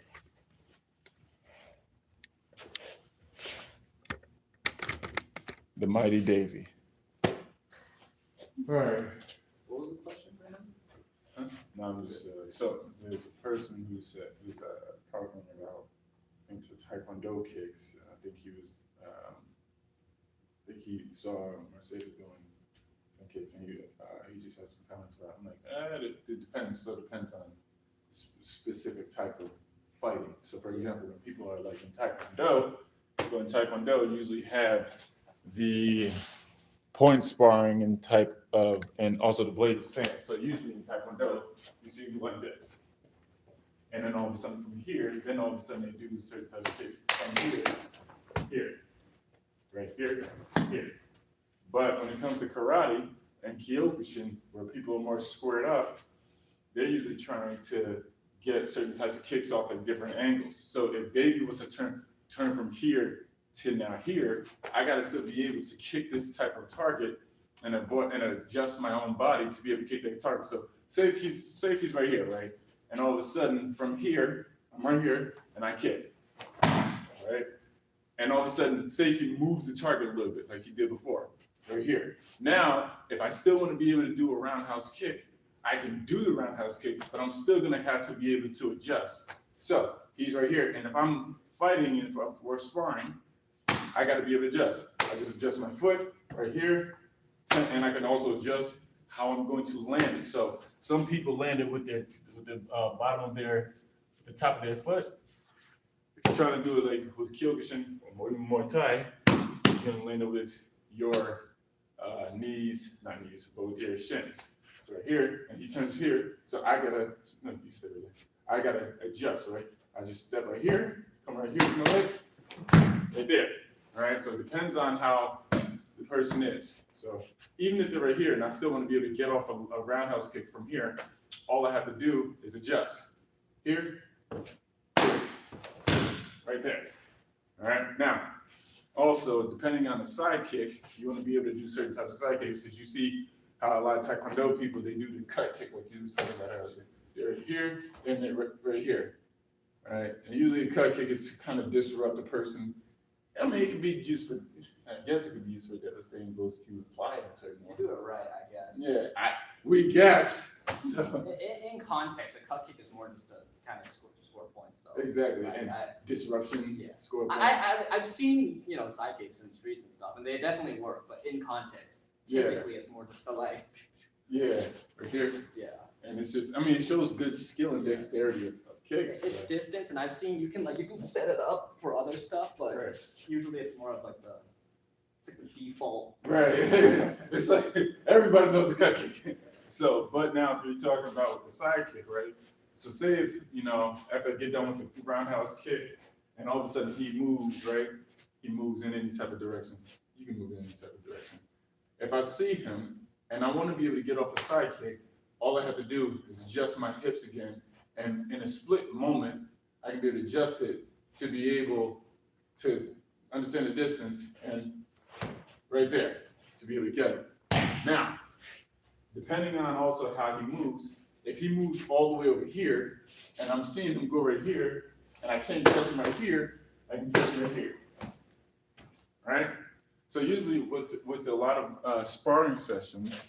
The mighty Davy. All right. What was the question for him? Huh? No, I'm just so there's a person who's talking about into Taekwondo kicks. I think he saw Mercedes doing some kicks, and he just has some comments about. I'm like, it depends. So it depends on specific type of fighting. So for example, when people are like in Taekwondo, people in Taekwondo usually have the point sparring and type of, and also the bladed stance. So usually in Taekwondo, you see me like this. And then all of a sudden from here, then all of a sudden they do certain types of kicks from here, right here, here. But when it comes to karate and Kyokushin, where people are more squared up, they're usually trying to get certain types of kicks off at different angles. So if baby was to turn from here to now here, I gotta still be able to kick this type of target and avoid and adjust my own body to be able to kick that target. So say if he's right here, right? And all of a sudden from here, I'm right here and I kick. All right? And all of a sudden, say if he moves the target a little bit like he did before, right here. Now, if I still want to be able to do a roundhouse kick, I can do the roundhouse kick, but I'm still gonna have to be able to adjust. So he's right here, and if I'm fighting and if we're sparring, I gotta be able to adjust. I just adjust my foot right here, and I can also adjust how I'm going to land it. So some people land it with the bottom of the top of their foot. If you're trying to do it like with Kyokushin or even Muay Thai, you're gonna land it with your knees, not knees, but with your shins. So right here, and he turns here, so I gotta, no, you said it, I gotta adjust, right? I just step right here, come right here with my leg, right there, all right? So it depends on how the person is. So even if they're right here and I still wanna be able to get off a roundhouse kick from here, all I have to do is adjust. Here, right there, all right? Now, also, depending on the side kick, you wanna be able to do certain types of side kicks, as you see how a lot of Taekwondo people, they do the cut kick like you was talking about earlier. They're here and they're right here, right? And usually a cut kick is to kind of disrupt the person. I mean, it can be used for, I guess it could be used for devastating blows if you apply it a certain way. You do it right, I guess. Yeah, we guess. So. In context, a cut kick is more just to kind of score points, though. Exactly, Like, and disruption, yeah. score points. I've seen, side kicks in streets and stuff, and they definitely work, but in context, typically it's more just a like. Yeah, right here. Yeah. And it's just, I mean, it shows good skill and dexterity of kicks. It's distance, and I've seen you can set it up for other stuff, but Right. usually it's more of like the default. Right. It's like everybody knows a cut kick. So, but now if you're talking about the side kick, right? So say if, after I get done with the roundhouse kick and all of a sudden he moves, right? He moves in any type of direction. You can move in any type of direction. If I see him and I want to be able to get off a side kick, all I have to do is adjust my hips again. And in a split moment, I can be able to adjust it to be able to understand the distance and right there to be able to get it. Now, depending on also how he moves, if he moves all the way over here and I'm seeing him go right here and I can't catch him right here, I can catch him right here. All right? So usually with a lot of sparring sessions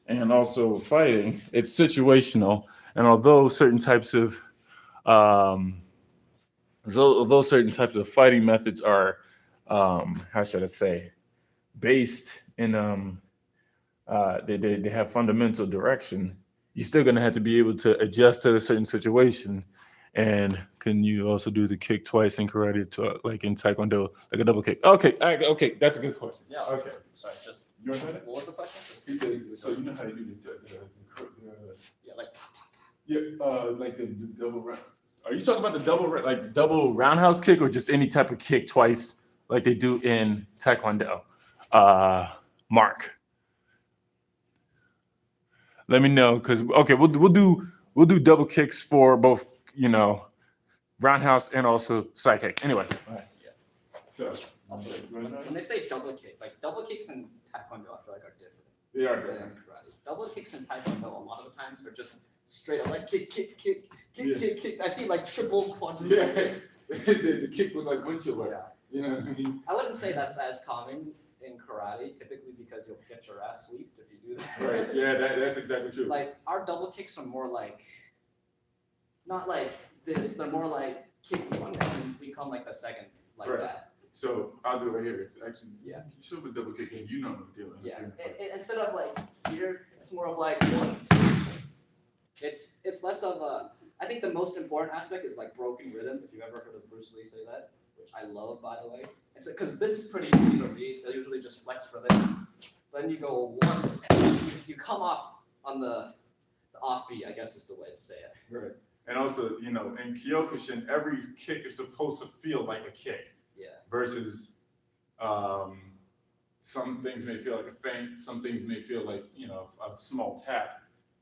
and also fighting, it's situational. And although certain types of fighting methods are, how should I say, based in they have fundamental direction, you're still gonna have to be able to adjust to a certain situation. And can you also do the kick twice in karate, like in Taekwondo, like a double kick? Okay, that's a good question. Yeah. Okay. Sorry, just You want to say that? what was the question? He said, so you know how they do Yeah, like. like the double round. Are you talking about the double roundhouse kick, or just any type of kick twice, like they do in Taekwondo? Mark, let me know, because we'll do double kicks for both, roundhouse and also side kick. Anyway. All right. Yeah. So When they say double kick, like double kicks in Taekwondo, I feel like are different. they are than different. karate. Double kicks in Taekwondo, a lot of the times are just straight up like kick. Yeah. Kick. I see like triple, quadruple Yeah, kicks. the kicks look like windshield wipers. Yeah. You know what I mean? I wouldn't say that's as common in karate, typically because you'll get your ass sweeped if you do that. Right. Yeah, that's exactly true. Like our double kicks are more like, not like this. They're more like kick one and then become like the second like Right. that. So I'll do it right here. Actually, Yeah. You show the double kick, and you know what I'm doing. Yeah. Instead of like here, it's more of like one. It's less of a. I think the most important aspect is like broken rhythm. If you've ever heard of Bruce Lee say that, which I love, by the way. It's because this is pretty easy to read. They'll usually just flex for this. then you go one, and you come off on the offbeat, I guess is the way to say it. Right. And also, you know, in Kyokushin, every kick is supposed to feel like a kick. Yeah. Versus some things may feel like a feint, some things may feel like, you know, a small tap,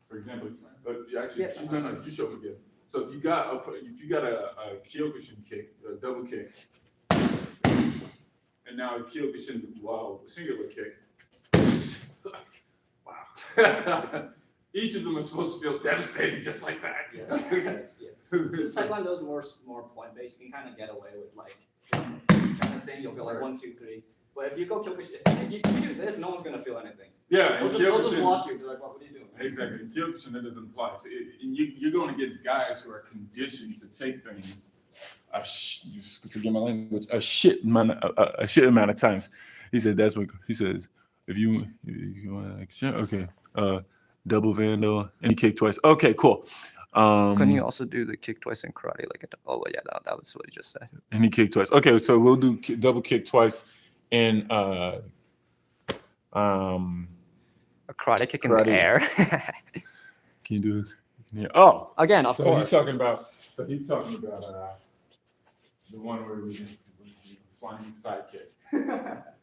for example. But you show me again. So if you got a Kyokushin kick, a double kick, and now a Kyokushin singular kick, wow. Each of them is supposed to feel devastating, just like that. Since Taekwondo is more point based, you can kind of get away with like this kind of thing. You'll go like 1, 2, 3. But if you go Kyokushin, if you do this, no one's gonna feel anything. Yeah, they'll just watch you. They're like, what are you doing? Exactly. In Kyokushin, that doesn't apply. So you're going against guys who are conditioned to take things forgive my language, a shit amount of times. He said that's what he says. If you want to, okay, double vandal, and he kicked twice. Okay, cool. Couldn't you also do the kick twice in karate? That was what he just said. And he kicked twice. Okay, so we'll do double kick twice in a karate kick in the air. Can you do it? Yeah. Oh, again, of course. He's talking about the one where we flying sidekick.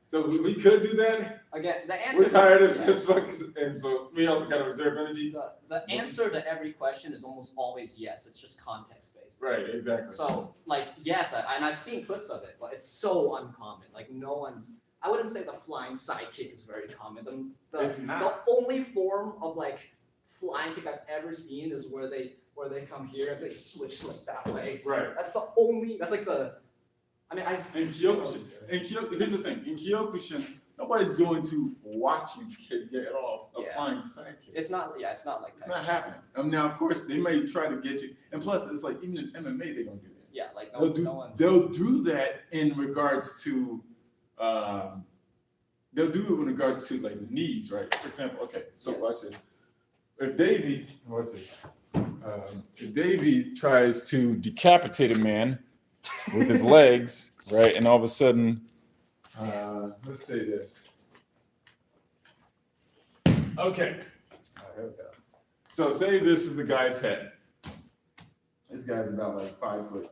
So we could do that. Again, the answer. We're tired as fuck, and so we also got to reserve energy. The answer to every question is almost always yes. It's just context based. Right. Exactly. So like yes, and I've seen clips of it, but it's so uncommon. Like no one's. I wouldn't say the flying sidekick is very common. It's not. The only form of like flying kick I've ever seen is where they come here and they switch like that way. Right. That's the only. That's like the. I mean, in Kyokushin. Here's the thing. In Kyokushin, nobody's going to watch you get off a flying sidekick. It's not. Yeah, it's not like. It's not happening. Now, of course, they may try to get you, and plus, it's like even in MMA, they don't do that. Yeah, like they'll do that in regards to. They'll do it in regards to like knees, right? For example, okay. So watch this. If Davey tries to decapitate a man with his legs, right, and all of a sudden, let's say this. Okay. Here we go. So say this is the guy's head. This guy's about like 5'6",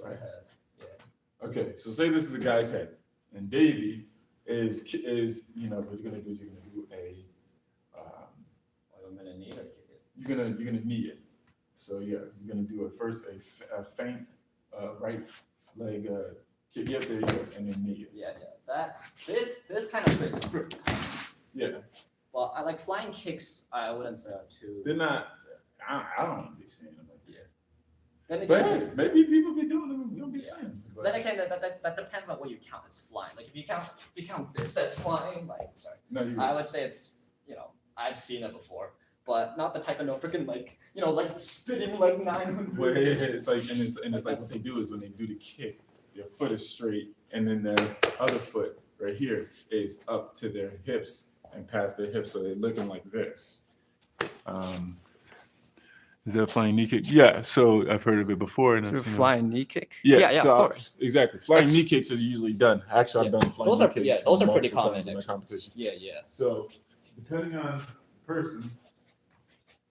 right? Yeah. Okay. So say this is the guy's head, and Davey is we're gonna do a. I'm gonna knee or kick it. You're gonna knee it. So yeah, you're gonna do a feint right leg kick. Yep, there you go, and then knee it. Yeah. This kind of thing is pretty common. Yeah. Well, I like flying kicks. I wouldn't say are too. They're not. I don't be seeing them. Then again, but maybe people be doing them. We don't be seeing them. Then again, that depends on what you count as flying. Like if you count this as flying, like sorry, I would say it's I've seen it before. But not the type of freaking like spinning like 900. Well, it's like and it's like what they do is when they do the kick, their foot is straight, and then their other foot right here is up to their hips and past their hips, so they're looking like this. Is that a flying knee kick? Yeah. So I've heard of it before, and so flying knee kick. Yeah, of course. Exactly. Flying knee kicks are usually done. Actually, I've done flying knee kicks. Yeah, those are pretty common in my competition. Yeah. So depending on the person.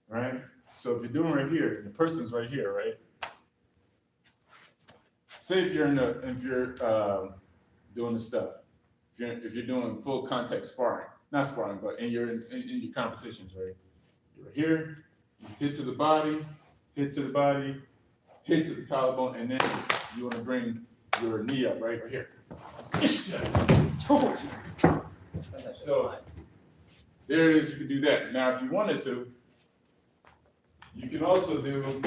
Right? So if you're doing right here, the person's right here, right? Say if you're doing the stuff, if you're doing full contact sparring, not sparring, but in your competitions, right? You're here, you hit to the body, hit to the collarbone, and then you want to bring your knee up right here. So there it is, you can do that. Now if you wanted to, you can also do. Let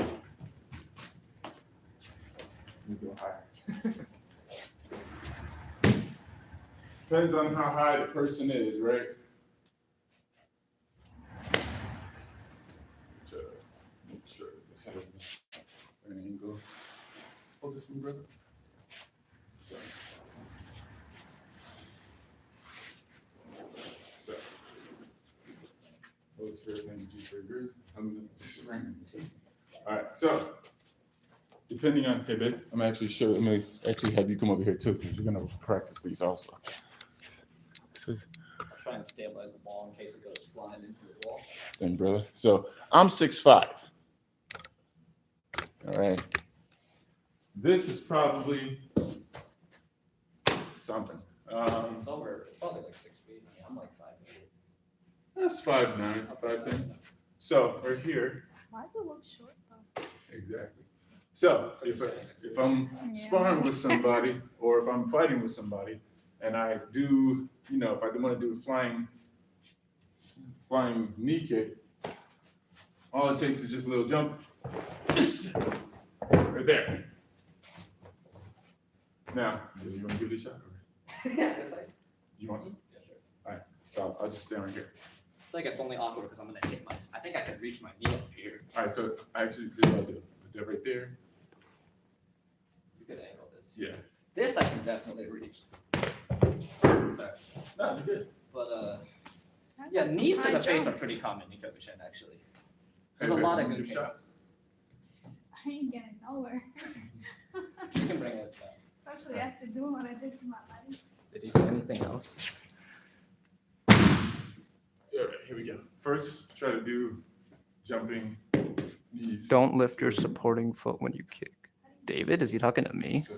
me go higher. Depends on how high the person is, right? Make sure this has an angle. Hold this one, brother. So. Those for everything G for yours. I'm just random. All right, so depending on, hey babe, I'm gonna actually have you come over here too, because you're gonna practice these also. So try and stabilize the ball in case it goes flying into the wall. Then, brother. So I'm 6'5". All right. This is probably something. It's probably like 6 feet. I mean, I'm like 5'8". That's 5'9", 5'10". So right here, Why does it look short though? exactly. So if I'm sparring with somebody, or if I'm fighting with somebody, and I do, if I want to do a flying knee kick, all it takes is just a little jump, right there. Now, do you want to give it a shot? Yeah, I guess You want to? Yeah, sure. All right. So I'll just stand right here. I feel like it's only awkward because I'm gonna hit my. I think I can reach my knee up here. All right. So actually, this is what I'll do. Put that right there. You could angle this. Yeah. This I can definitely reach. Sorry. No, you're good. But I've yeah, got some knees to high the face are jumps. pretty common in Kyokushin actually. Hey, There's a babe, lot you of wanna good give shots. I ain't getting nowhere. You can bring it. Especially after doing what I did to my legs. Did he say anything else? All right, here we go. First, try to do jumping knees. Don't lift your supporting foot when you kick. David, is he talking to me? So,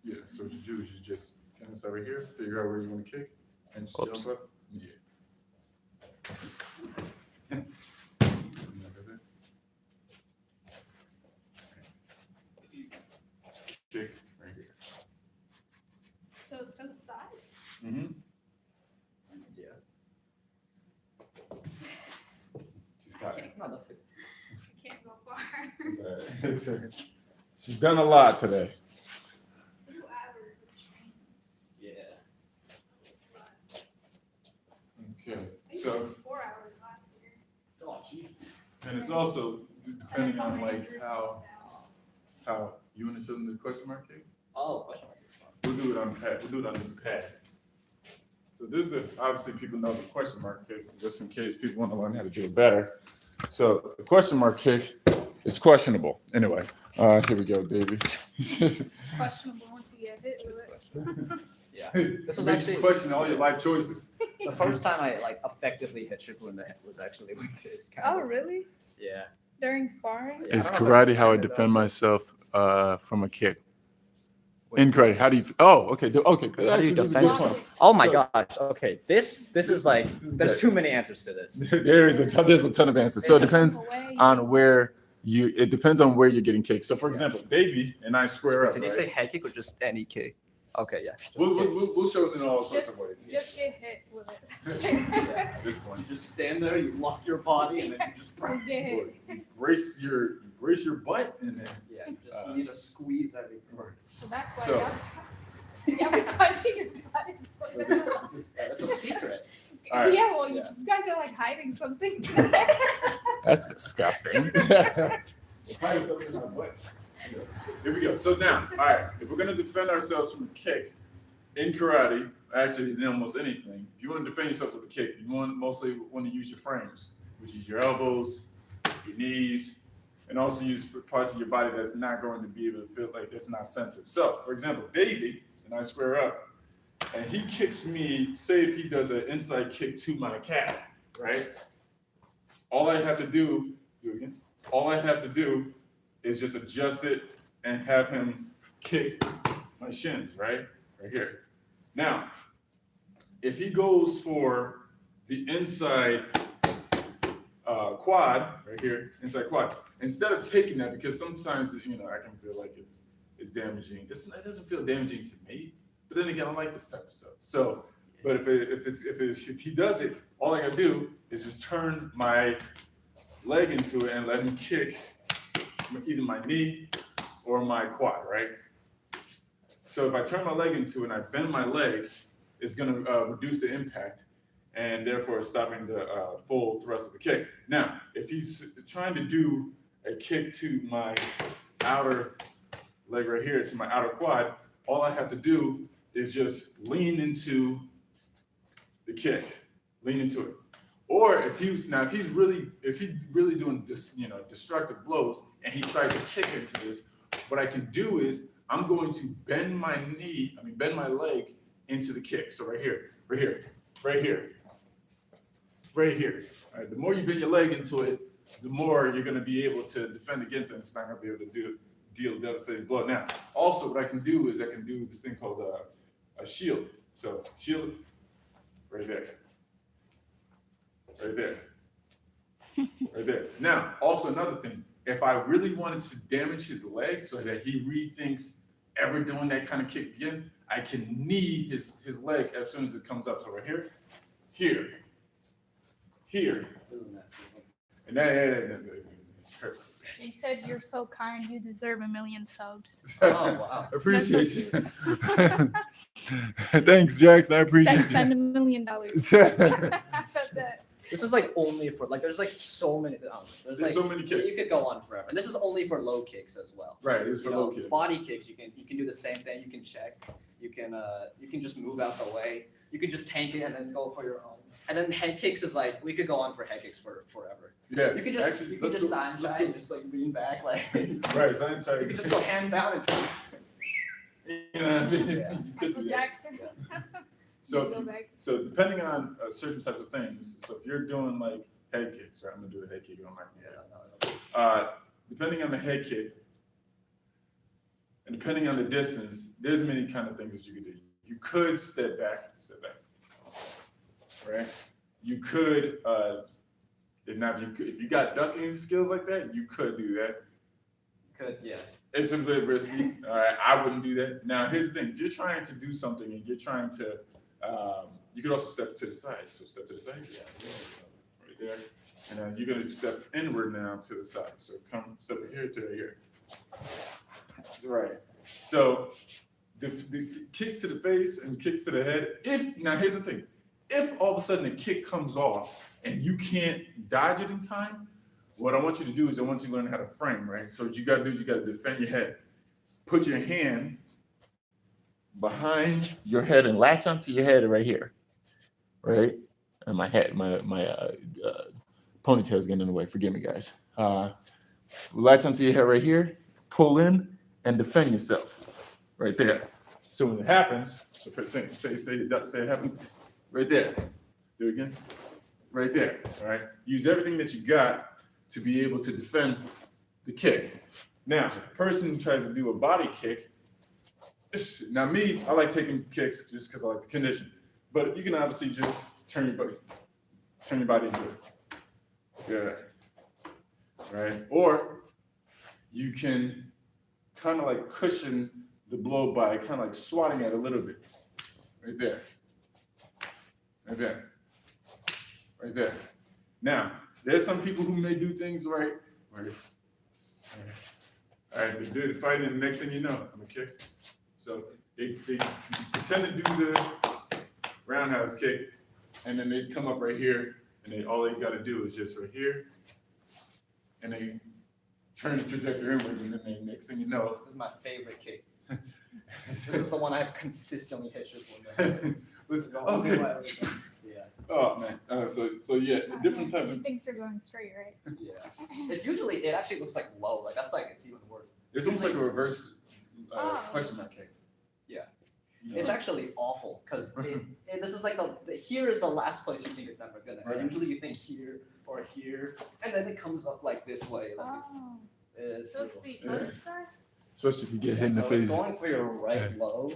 yeah, so what you do is you just kind of start right here, figure out where you want to kick, and just Oops. jump up. Yeah. Kick right here. So it's to the side. Mm-hmm. Yeah. She's got it. No, that's good. I can't go far. It's all right. It's all right. She's done a lot today. 2 hours of training. Yeah. Okay, I used so, to do 4 hours last year. Oh jeez. and it's also depending on like how you want to show them the question mark kick. Oh, question mark. We'll do it on pad. We'll do it on this pad. So this is obviously people know the question mark kick, just in case people want to learn how to do it better. So the question mark kick is questionable. Anyway, here we go, Davey. Questionable once you get hit with it. Yeah. This This was makes you actually question all your life choices. the first time I like effectively hit Shifu in the head was actually with this kind Oh, of. really? Yeah. During sparring? Yeah. Is I don't know if I karate how I can do that. defend myself from a kick? Wait, In karate, how do you? Oh, okay, okay. How do you Actually, this is a defend good yourself? point. Oh my So- gosh. Okay. This is like this is there's good. too many answers to this. There's a ton of answers. So it depends on where it depends on where you're getting kicked. So for example, Davey and I square up. Did he right? say head kick or just any kick? Okay, yeah. We'll show it in all sorts of ways. Just get hit with it. Yeah. At this point, You just stand there, you lock your body, and then you just Just get hit. you brace your butt and then yeah, you need to squeeze everything. So that's why So- y'all be punching your buttons. That's a secret. All right. Yeah, well, Yeah. you guys are like hiding something. that's disgusting. Here we go. So now, all right, if we're gonna defend ourselves from a kick in karate, actually in almost anything, if you want to defend yourself with a kick, you mostly want to use your frames, which is your elbows, your knees, and also use parts of your body that's not going to be able to feel like that's not sensitive. So, for example, Davey and I square up, and he kicks me. Say if he does an inside kick to my calf, right? All I have to do again. All I have to do is just adjust it and have him kick my shins, right here. Now, if he goes for the inside quad, right here, inside quad, instead of taking that, because sometimes I can feel like it's damaging. It doesn't feel damaging to me, but then again, I like this type of stuff. So, but if he does it, all I gotta do is just turn my leg into it and let him kick either my knee or my quad, right? So if I turn my leg into it and I bend my leg, it's gonna reduce the impact and therefore stopping the full thrust of the kick. Now, if he's trying to do a kick to my outer leg right here, to my outer quad, all I have to do is just lean into the kick, lean into it. Or if he's really doing this, destructive blows, and he tries to kick into this, what I can do is I'm going to bend my leg into the kick. So right here, right here. All right, the more you bend your leg into it, the more you're going to be able to defend against it. And it's not going to be able to deal a devastating blow. Now, also what I can do is I can do this thing called a shield. So shield, right there, right there, right there. Now, also another thing, if I really wanted to damage his leg so that he rethinks ever doing that kind of kick again, I can knee his leg as soon as it comes up. So right here, here, and that's perfect. They said you're so kind, you deserve 1 million subs. Oh, wow. Appreciate you. Thanks, Jax. I appreciate Send you. $1 million. This is like only for like there's like so many there's like so many kicks. you could go on forever. And this is only for low kicks as well. Right, it's for You know, low kicks. body kicks you can do the same thing. You can check. You can just move out the way. You can just tank it and then go for your own. And then head kicks is like we could go on for head kicks for forever. Yeah, You can just actually, you can let's just go- sign let's try go. and just like lean back like Right, so I'm you sorry. can just go hands down and You know what I mean? Yeah. You could Michael do that. Jackson. So, so depending on certain types of things, so if you're doing like head kicks, right? I'm gonna do a head kick. You don't mind me. Depending on the head kick, and depending on the distance, there's many kind of things that you could do. You could step back, right? You could, if you got ducking skills like that, you could do that. Could yeah. It's a bit risky. All right, I wouldn't do that. Now, here's the thing: if you're trying to do something and you're trying to, you could also step to the side. So step to the side, right there, and then you're gonna step inward now to the side. So come step here to here. Right. So the kicks to the face and kicks to the head. Now here's the thing: if all of a sudden a kick comes off and you can't dodge it in time, what I want you to do is I want you to learn how to frame, right? So what you gotta do is you gotta defend your head. Put your hand behind your head and latch onto your head right here, right? And my head, my ponytail is getting in the way. Forgive me, guys. Latch onto your head right here, pull in, and defend yourself, right there. So when it happens, so say it happens, right there. Do it again, right there. All right. Use everything that you got to be able to defend the kick. Now, if the person tries to do a body kick, now me, I like taking kicks just because I like the condition. But you can obviously just turn your body into it. Yeah. Right? Or you can kind of like cushion the blow by kind of like swatting at it a little bit. Right there. Right there. Right there. Now, there's some people who may do things right. All right, they do the fighting, and the next thing you know, I'm a kick. So they pretend to do the roundhouse kick, and then they come up right here, and all they got to do is just right here, and they turn the trajectory inwards, and then next thing you know, This is my favorite kick. This is the one I've consistently hit just one. let's Go all the okay. way over again. Yeah. Oh man, so yeah, different types of. Things are going straight, right? Yeah. It actually looks like low. Like that's like it's even worse. It's almost like a reverse Oh. question mark kick. Yeah. It's actually awful because this is like here is the last place you think it's ever gonna. Right. Usually you think here or here, and then it comes up like this way. Like Oh. it's So it's brutal. the other side? Especially if you get hit in the So it's face. going for your right Yeah. low,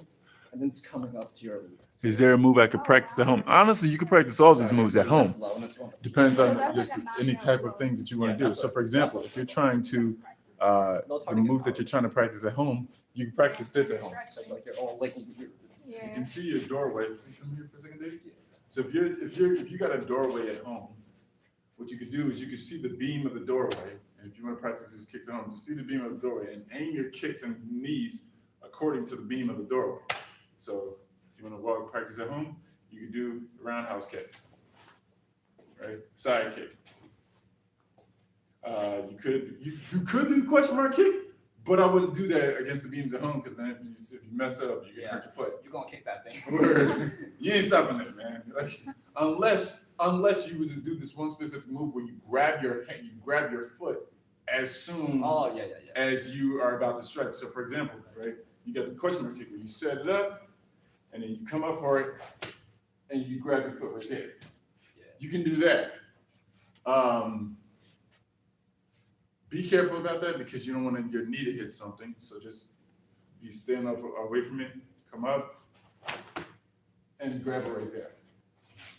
and then it's coming up to your. Is there a move I could practice at home? Honestly, you can practice all these moves at home. Low and it's going Depends So on that's just like a any knockout type blow. of things that you want Yeah, to do. that's So, what- for example, if you're trying to the move that you're trying to practice at home, you can practice this at home. So it's like you're all like You Yeah. can see your doorway. Can you come here for a second, Dave? So if you got a doorway at home, what you could do is you could see the beam of the doorway. And if you want to practice these kicks at home, you see the beam of the doorway and aim your kicks and knees according to the beam of the doorway. So if you want to practice at home, you could do a roundhouse kick, right? Side kick. You could do the question mark kick, but I wouldn't do that against the beams at home because then if you mess up, you can hurt your foot. you're gonna kick that thing. Word. You ain't stopping it, man. Like, unless you were to do this one specific move where you grab your foot as soon Oh yeah. as you are about to strike. So, for example, right, you got the question mark kick where you set it up, and then you come up for it, and you grab your foot right there. you can do that. Be careful about that because you don't want your knee to hit something. So just be stand up away from it, come up, and grab it right there.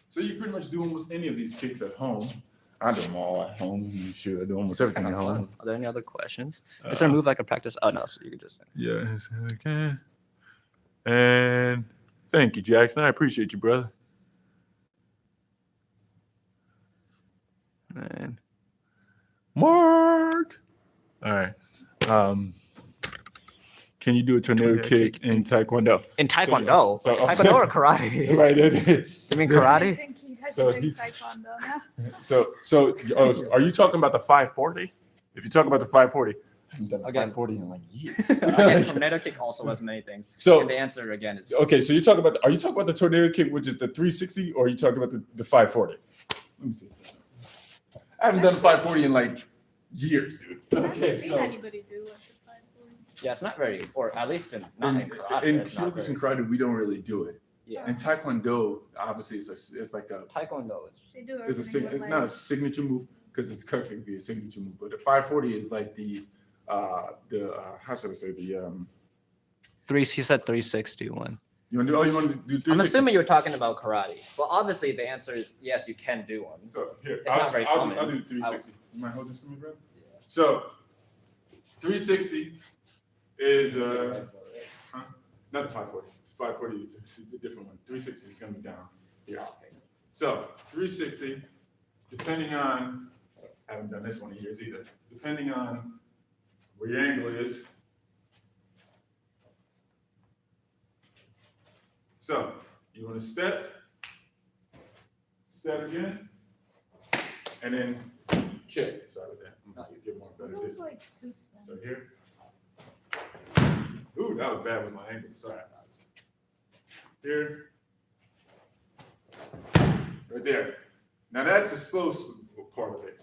So you pretty much do almost any of these kicks at home. I do them all at home. Shoot, I do almost It's everything kind at of home. fun. Are there any other questions? Is there a move I can practice? Oh no, so you can just. Yes, okay. And thank you, Jackson. I appreciate you, brother. And Mark. All right. Can you do a tornado kick in Taekwondo? In Taekwondo? So- Taekwondo or karate? Right. You mean I karate? think he has So to do he's- taekwondo now. So are you talking about the 540? If you talk about the 540, I haven't done a Again. 540 in like years. Again, tornado kick also has many things. So And the answer again is okay, so are you talking about the tornado kick, which is the 360, or are you talking about the 540? Let me see. I haven't done 540 in like years, dude. I haven't Okay, seen so anybody do like the 540. yeah, it's not very, or at least not in karate. in it's not Kyokushin very, karate, we don't really do it. yeah. In Taekwondo, obviously, it's like a Taekwondo, They do it's everything with not a legs. signature move because it's could be a signature move, but the 540 is like the how should I say he said 361. you want to do 360? I'm assuming you're talking about karate. Well, obviously the answer is yes, you can do one. So here, It's not very common. I'll do 360. You mind holding this for me, bro? So 360 is not the 540. 540 is it's a different one. 360 is gonna be down here. So 360, depending on I haven't done this one in years either. Depending on where your angle is. So you want to step again, and then kick. Sorry about that. I'm gonna get more better It this. was like two spins. So here. Ooh, that was bad with my ankle. Sorry. Here. Right there. Now that's the slow part of it.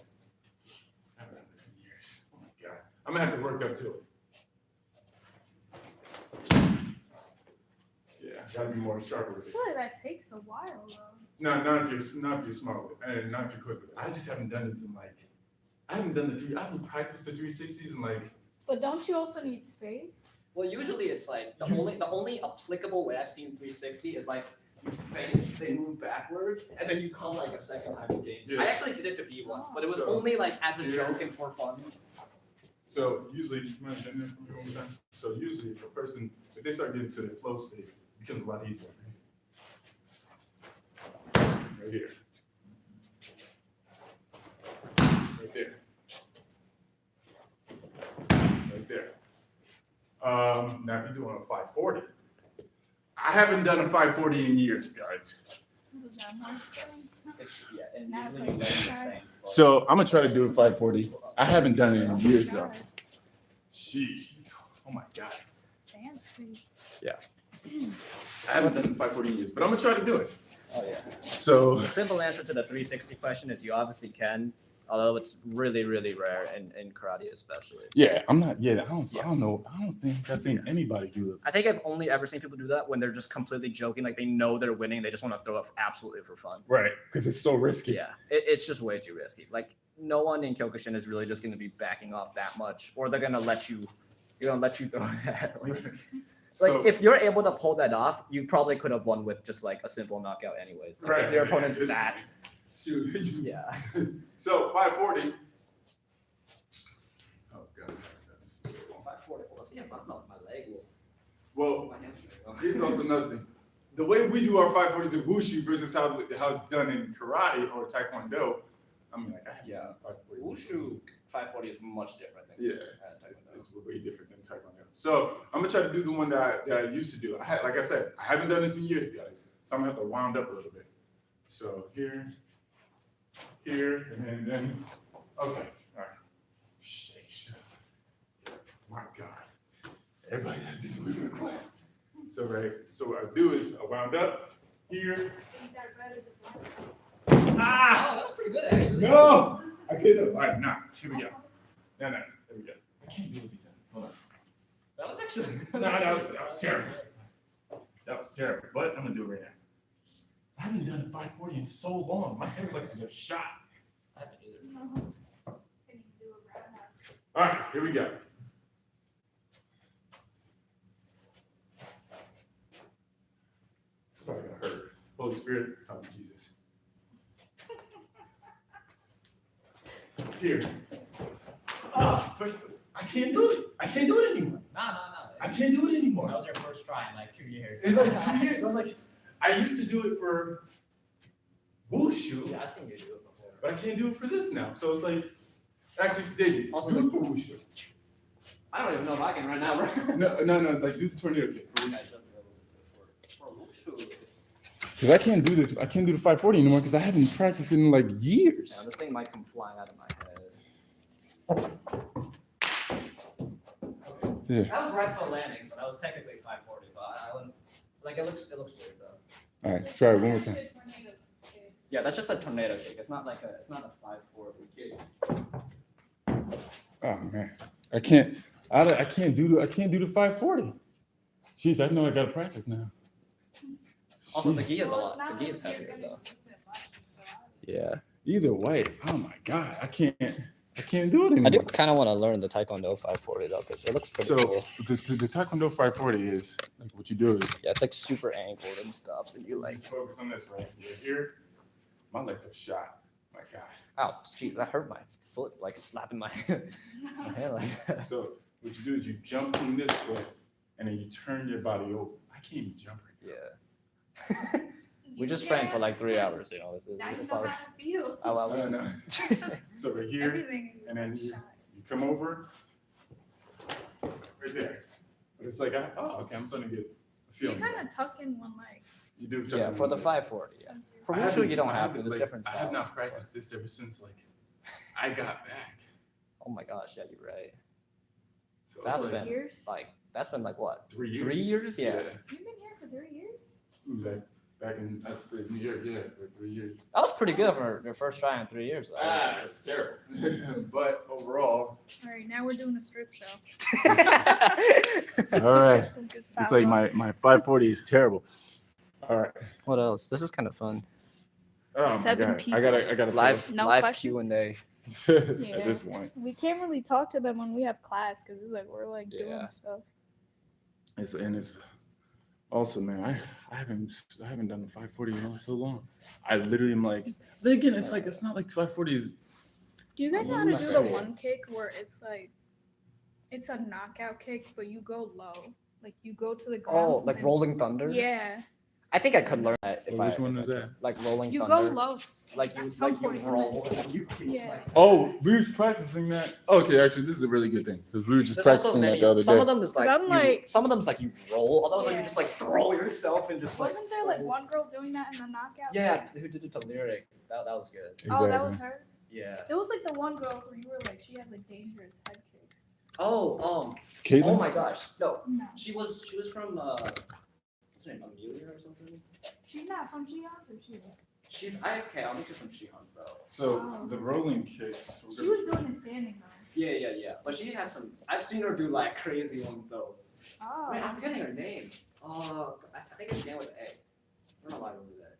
I haven't done this in years. Oh my God. I'm gonna have to work up to it. Yeah, gotta be more sharper with I it. feel like that takes a while though. No, not if you're smart with it, and not if you're quick with it. I just haven't done this in like, I haven't practiced the 360s in like, But don't you also need space? Well, usually it's like the only applicable way I've seen 360 is like you feint, they move backwards, and then you come like a second time in game. Yeah. I actually did it to beat once, but it was So- only like as a Yeah. joke and for fun. so usually, you mind doing this for me one more time? So usually if a person, if they start getting to the flow state, it becomes a lot easier. Right here. Right there. Right there. Now if you're doing a 540, I haven't done a 540 in years, guys. Was that my spin? It's, yeah, and Now usually you it's learn like- the same. So I'm gonna try to do a 540. I haven't done it in years though. Sheesh. Oh my God. Fancy. I haven't done the 540 in years, but I'm gonna try to do it. Oh yeah. So The simple answer to the 360 question is you obviously can, although it's really, really rare in karate especially. yeah, I'm not. Yeah, I don't know. I don't think I've seen anybody do it. I think I've only ever seen people do that when they're just completely joking, like they know they're winning, they just want to throw it absolutely for fun. Right, because it's so risky. Yeah, it's just way too risky. Like no one in Kyokushin is really just going to be backing off that much, or they're gonna let you throw that. Like So- if you're able to pull that off, you probably could have won with just like a simple knockout, anyways. Like, if your opponent's It's- that, Shoot. yeah. So 540. Oh God. This is so long. 540. Let's see if I'm not my leg will Well, my hamstring. here's also another thing. The way we do our 540s in wushu versus how it's done in karate or taekwondo. I mean, like I have Yeah. 540. Wushu 540 is much different than Yeah. It's way different than taekwondo. So I'm gonna try to do the one that I used to do. Like I said, I haven't done this in years, guys. So I'm gonna have to wound up a little bit. So here, and then okay, all right. Sheesh. My God, everybody has these weird requests. So what I do is I wound up here. Ah! Oh, that's pretty good actually. No, I get up. All right, now here we go. No, there we go. I can't do it these times. Hold on. That was actually No, that was terrible. That was terrible, but I'm gonna do it right now. I haven't done a 540 in so long. My hip flexors are shot. I haven't either. No. Can you do a roundhouse? All right, here we go. It's probably gonna hurt. Holy Spirit, help me, Jesus. Here. But I can't do it. I can't do it anymore. No. I can't do it anymore. That was your first try in like 2 years. It's like 2 years. I was like, I used to do it for wushu, Yeah, I've seen you do it before. but I can't do it for this now. So it's like, actually, David, Also, do it for wushu. I don't even know if I can right now, bro. No, like do the tornado kick for I wushu. should be able to do it for wushu. Because I can't do the 540 anymore because I haven't practiced in like Yeah, years. this thing might come flying out of my head. Yeah. That was right foot landing, so that was technically 540, but I wouldn't. Like it looks weird though. All right, try it one more time. Yeah, that's just a tornado kick. It's not like it's not a 540 kick. Oh man, I can't do the 540. Jeez, I know I gotta practice now. Also, the Jeez. gi is a Well, it's lot. not The gi like is you're heavier gonna though. use it much, Yeah. Either way, oh my god, I can't do it anymore. I do kind of want to learn the Taekwondo 540 though, because it looks pretty So cool. the Taekwondo 540 is like what you do is Yeah, it's like super angled and stuff, and you like, just focus on this right here. My legs are shot. My god. ow, geez, that hurt my foot, like slapping my, my hand like that. So what you do is you jump from this foot and then you turn your body over. I can't even jump right now. Yeah. We just trained for like 3 hours, you know. Now you It's know all, how it feels. oh, well, I know. So right here, Everything is and then you shot. come over right there. But it's like, I'm starting to get a You feeling. kind of tuck in one leg. You do yeah, something for the like- 540, yeah. For I wushu, haven't- you don't I have to. haven't, There's like, different I styles. have not practiced this ever since like I got back. Oh my gosh, yeah, you're right. So That's it's like been Years? that's been like what? 3 years. 3 years? Yeah. You've been here for 3 years? Like back in I'd say New York, yeah, for 3 years. That was pretty good for your first try in 3 years. Though. It's terrible. But overall, All right, now we're doing a strip show. all right. It's like my 540 is terrible. All right. What else? This is kind of fun. Oh my 7 God. people. I gotta Live No live questions? Q&A. at this point. We can't really talk to them when we have class because it's like we're like Yeah. doing stuff. It's also, man, I haven't done a 540 in so long. I literally am like, but again, it's not like 540 is. Do you guys know how What to was do I the saying? one kick where it's like, it's a knockout kick, but you go low? Like you go to the ground. Oh, like and- Rolling Thunder? Yeah. I think I could learn that if Which I. one if is I that? could. Like Rolling You Thunder. go low. Like you at some like you point, and roll. and you Yeah. like- Oh, we were talking that. Okay, actually, this is a really good thing because we were just There's also practicing that many- the other some day. of them is like, I'm like- some of them is like you roll. Others are you Yeah. just like throw yourself and just like. Wasn't there like roll. one girl doing that in the knockout? Yeah, who did it to Lyric? That was good. Oh, that was her. Yeah. It was like the one girl where you were like, she has like dangerous head kicks. Oh Caitlin? oh my gosh. No, No, she was from what's her name, Amelia or something? she's not from Shihan's, or she is? She's IFK. I don't think she's from Shihan's though. So Oh. the rolling kicks. She was doing it standing though. Yeah. But she has some. I've seen her do like crazy ones though. Oh. Wait, I'm forgetting her name. I think it's began with A. I don't know why I don't do that.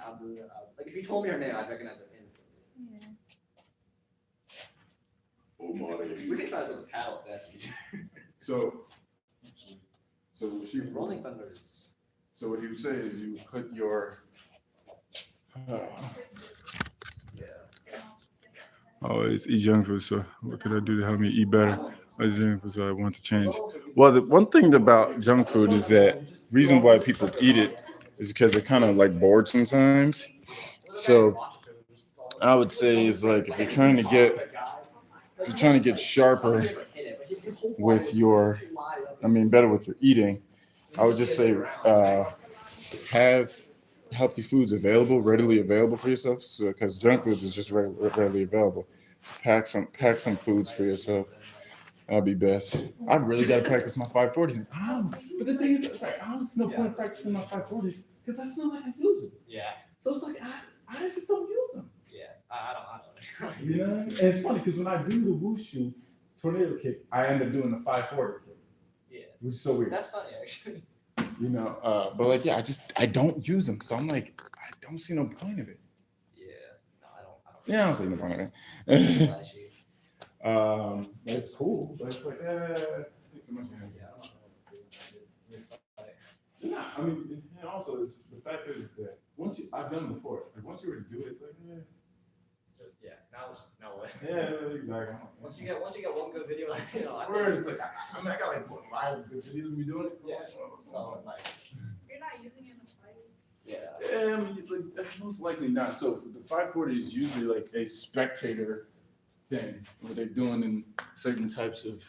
I'll do it. Like if you told me her name, I'd recognize it instantly. Yeah. Oh my. We can try this with a paddle if that's easier. So she Rolling Thunder is. So what you say is you put your. Yeah. Oh, it's eat junk food. So what could I do to help me eat better? It's junk food, so I want to change. Well, the one thing about junk food is that reason why people eat it is because they're kind of like bored sometimes. So I would say is like if you're trying to get sharper with your, better with your eating, I would just say have healthy foods readily available for yourself. So because junk food is just readily available, so pack some foods for yourself. That'd be best. I really gotta practice my 540s. But the thing is, it's like I don't know point practicing my 540s because that's not like I use them. Yeah. So it's like I just don't use them. Yeah. I don't. You know, and it's funny because when I do the wushu tornado kick, I end up doing the 540 kick, Yeah. which is so weird. That's funny actually. You know, but like, yeah, I don't use them, so I'm like, I don't see no point of it. Yeah. No, I don't. Yeah, I don't see no point of it. Flashy. But it's cool, but it's like, takes so much energy. Yeah, I don't know what to do. Yeah, I mean, and also is the fact is that once I've done it before. Like once you were to do it, it's like, So, yeah. Now what? yeah, exactly. Once you get one good video, like, you know, I Where it's like, I mean, I got like what, 5 good videos of me doing it. yeah. So like, You're not using it in a fight. yeah. Yeah, I mean, like that's most likely not. So the 540 is usually like a spectator thing, what they're doing in certain types of.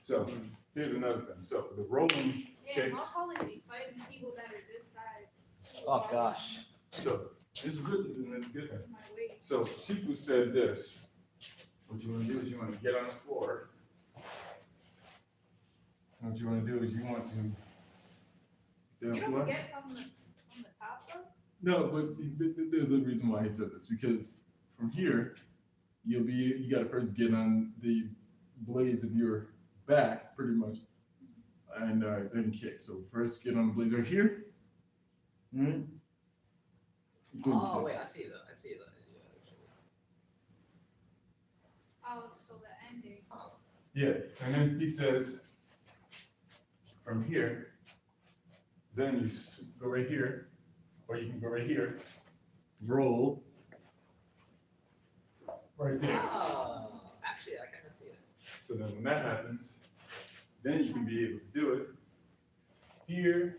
So here's another thing. So the rolling Yeah, kicks. I'll probably be fighting people that are this size. Oh gosh. So this is good. And it's good. My weight. So Shifu said this. What you want to do is you want to get on the floor. And what you want to do is you want to get on You the don't floor. get from the top though? No, but there's a reason why he said this because from here, you got to first get on the blades of your back, pretty much, and then kick. So first get on the blades right here. Mm-hmm. Oh wait, I see that. Yeah, actually. Oh, so the ending. Yeah, and then he says from here, then you go right here, or you can go right here, roll right there. Oh, actually, I kind of see it. So then when that happens, then you can be able to do it here,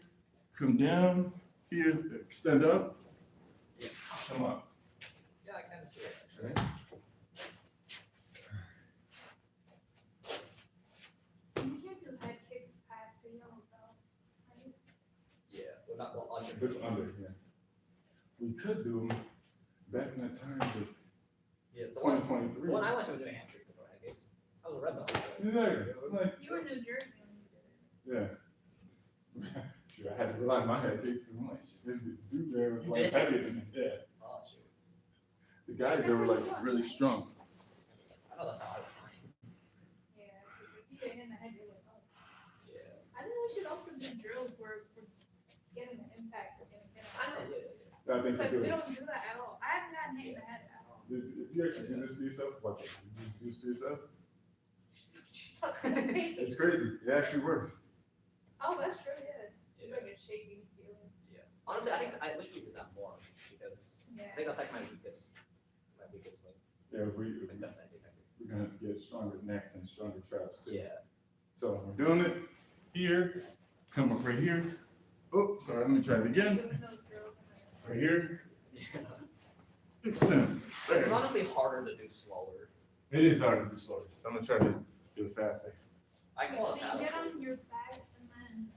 come down, here, extend up, Yeah. come up. Yeah, I kind of see it actually. Right? You can't do head kicks past the yellow belt. Right? Yeah, well, on your Which under, yeah. We could do them back in the times of yeah, the one 2023. I went to was doing hamstring before head kicks. I was a red belt. Exactly. Like, You were in New Jersey when you did it. yeah. Shoot, I had to rely on my head kicks so much. This dudes there was You like did? heavier than me. Yeah. Oh shoot. The guys there were like really strong. I know that's how I went mine. Yeah, because if you get hit in the head, you're like, oh. Yeah. I think we should also do drills where we're getting the impact we're gonna get. I know. Yeah. I think It's so like we too. don't do that at all. I haven't gotten hit in the head at all. If you actually do this to yourself, watch it. You do this to yourself. It's It's crazy. It actually works. Oh, that's true, yeah. It's Yeah. like a shaking feeling. Yeah. Honestly, I wish we did that more because I Yeah. think that's like my weakest like Yeah, defending technique. we're gonna have to get stronger necks and stronger traps too. Yeah. So we're doing it here. Come up right here. Oh, sorry. Let me try it again. Doing those drills and Right here. Yeah. Extend. This is There. honestly harder to do slower. It is hard to do slowly, so I'm gonna try to do it faster. I can then. call So it you paddle. get Sleep. on your back and then.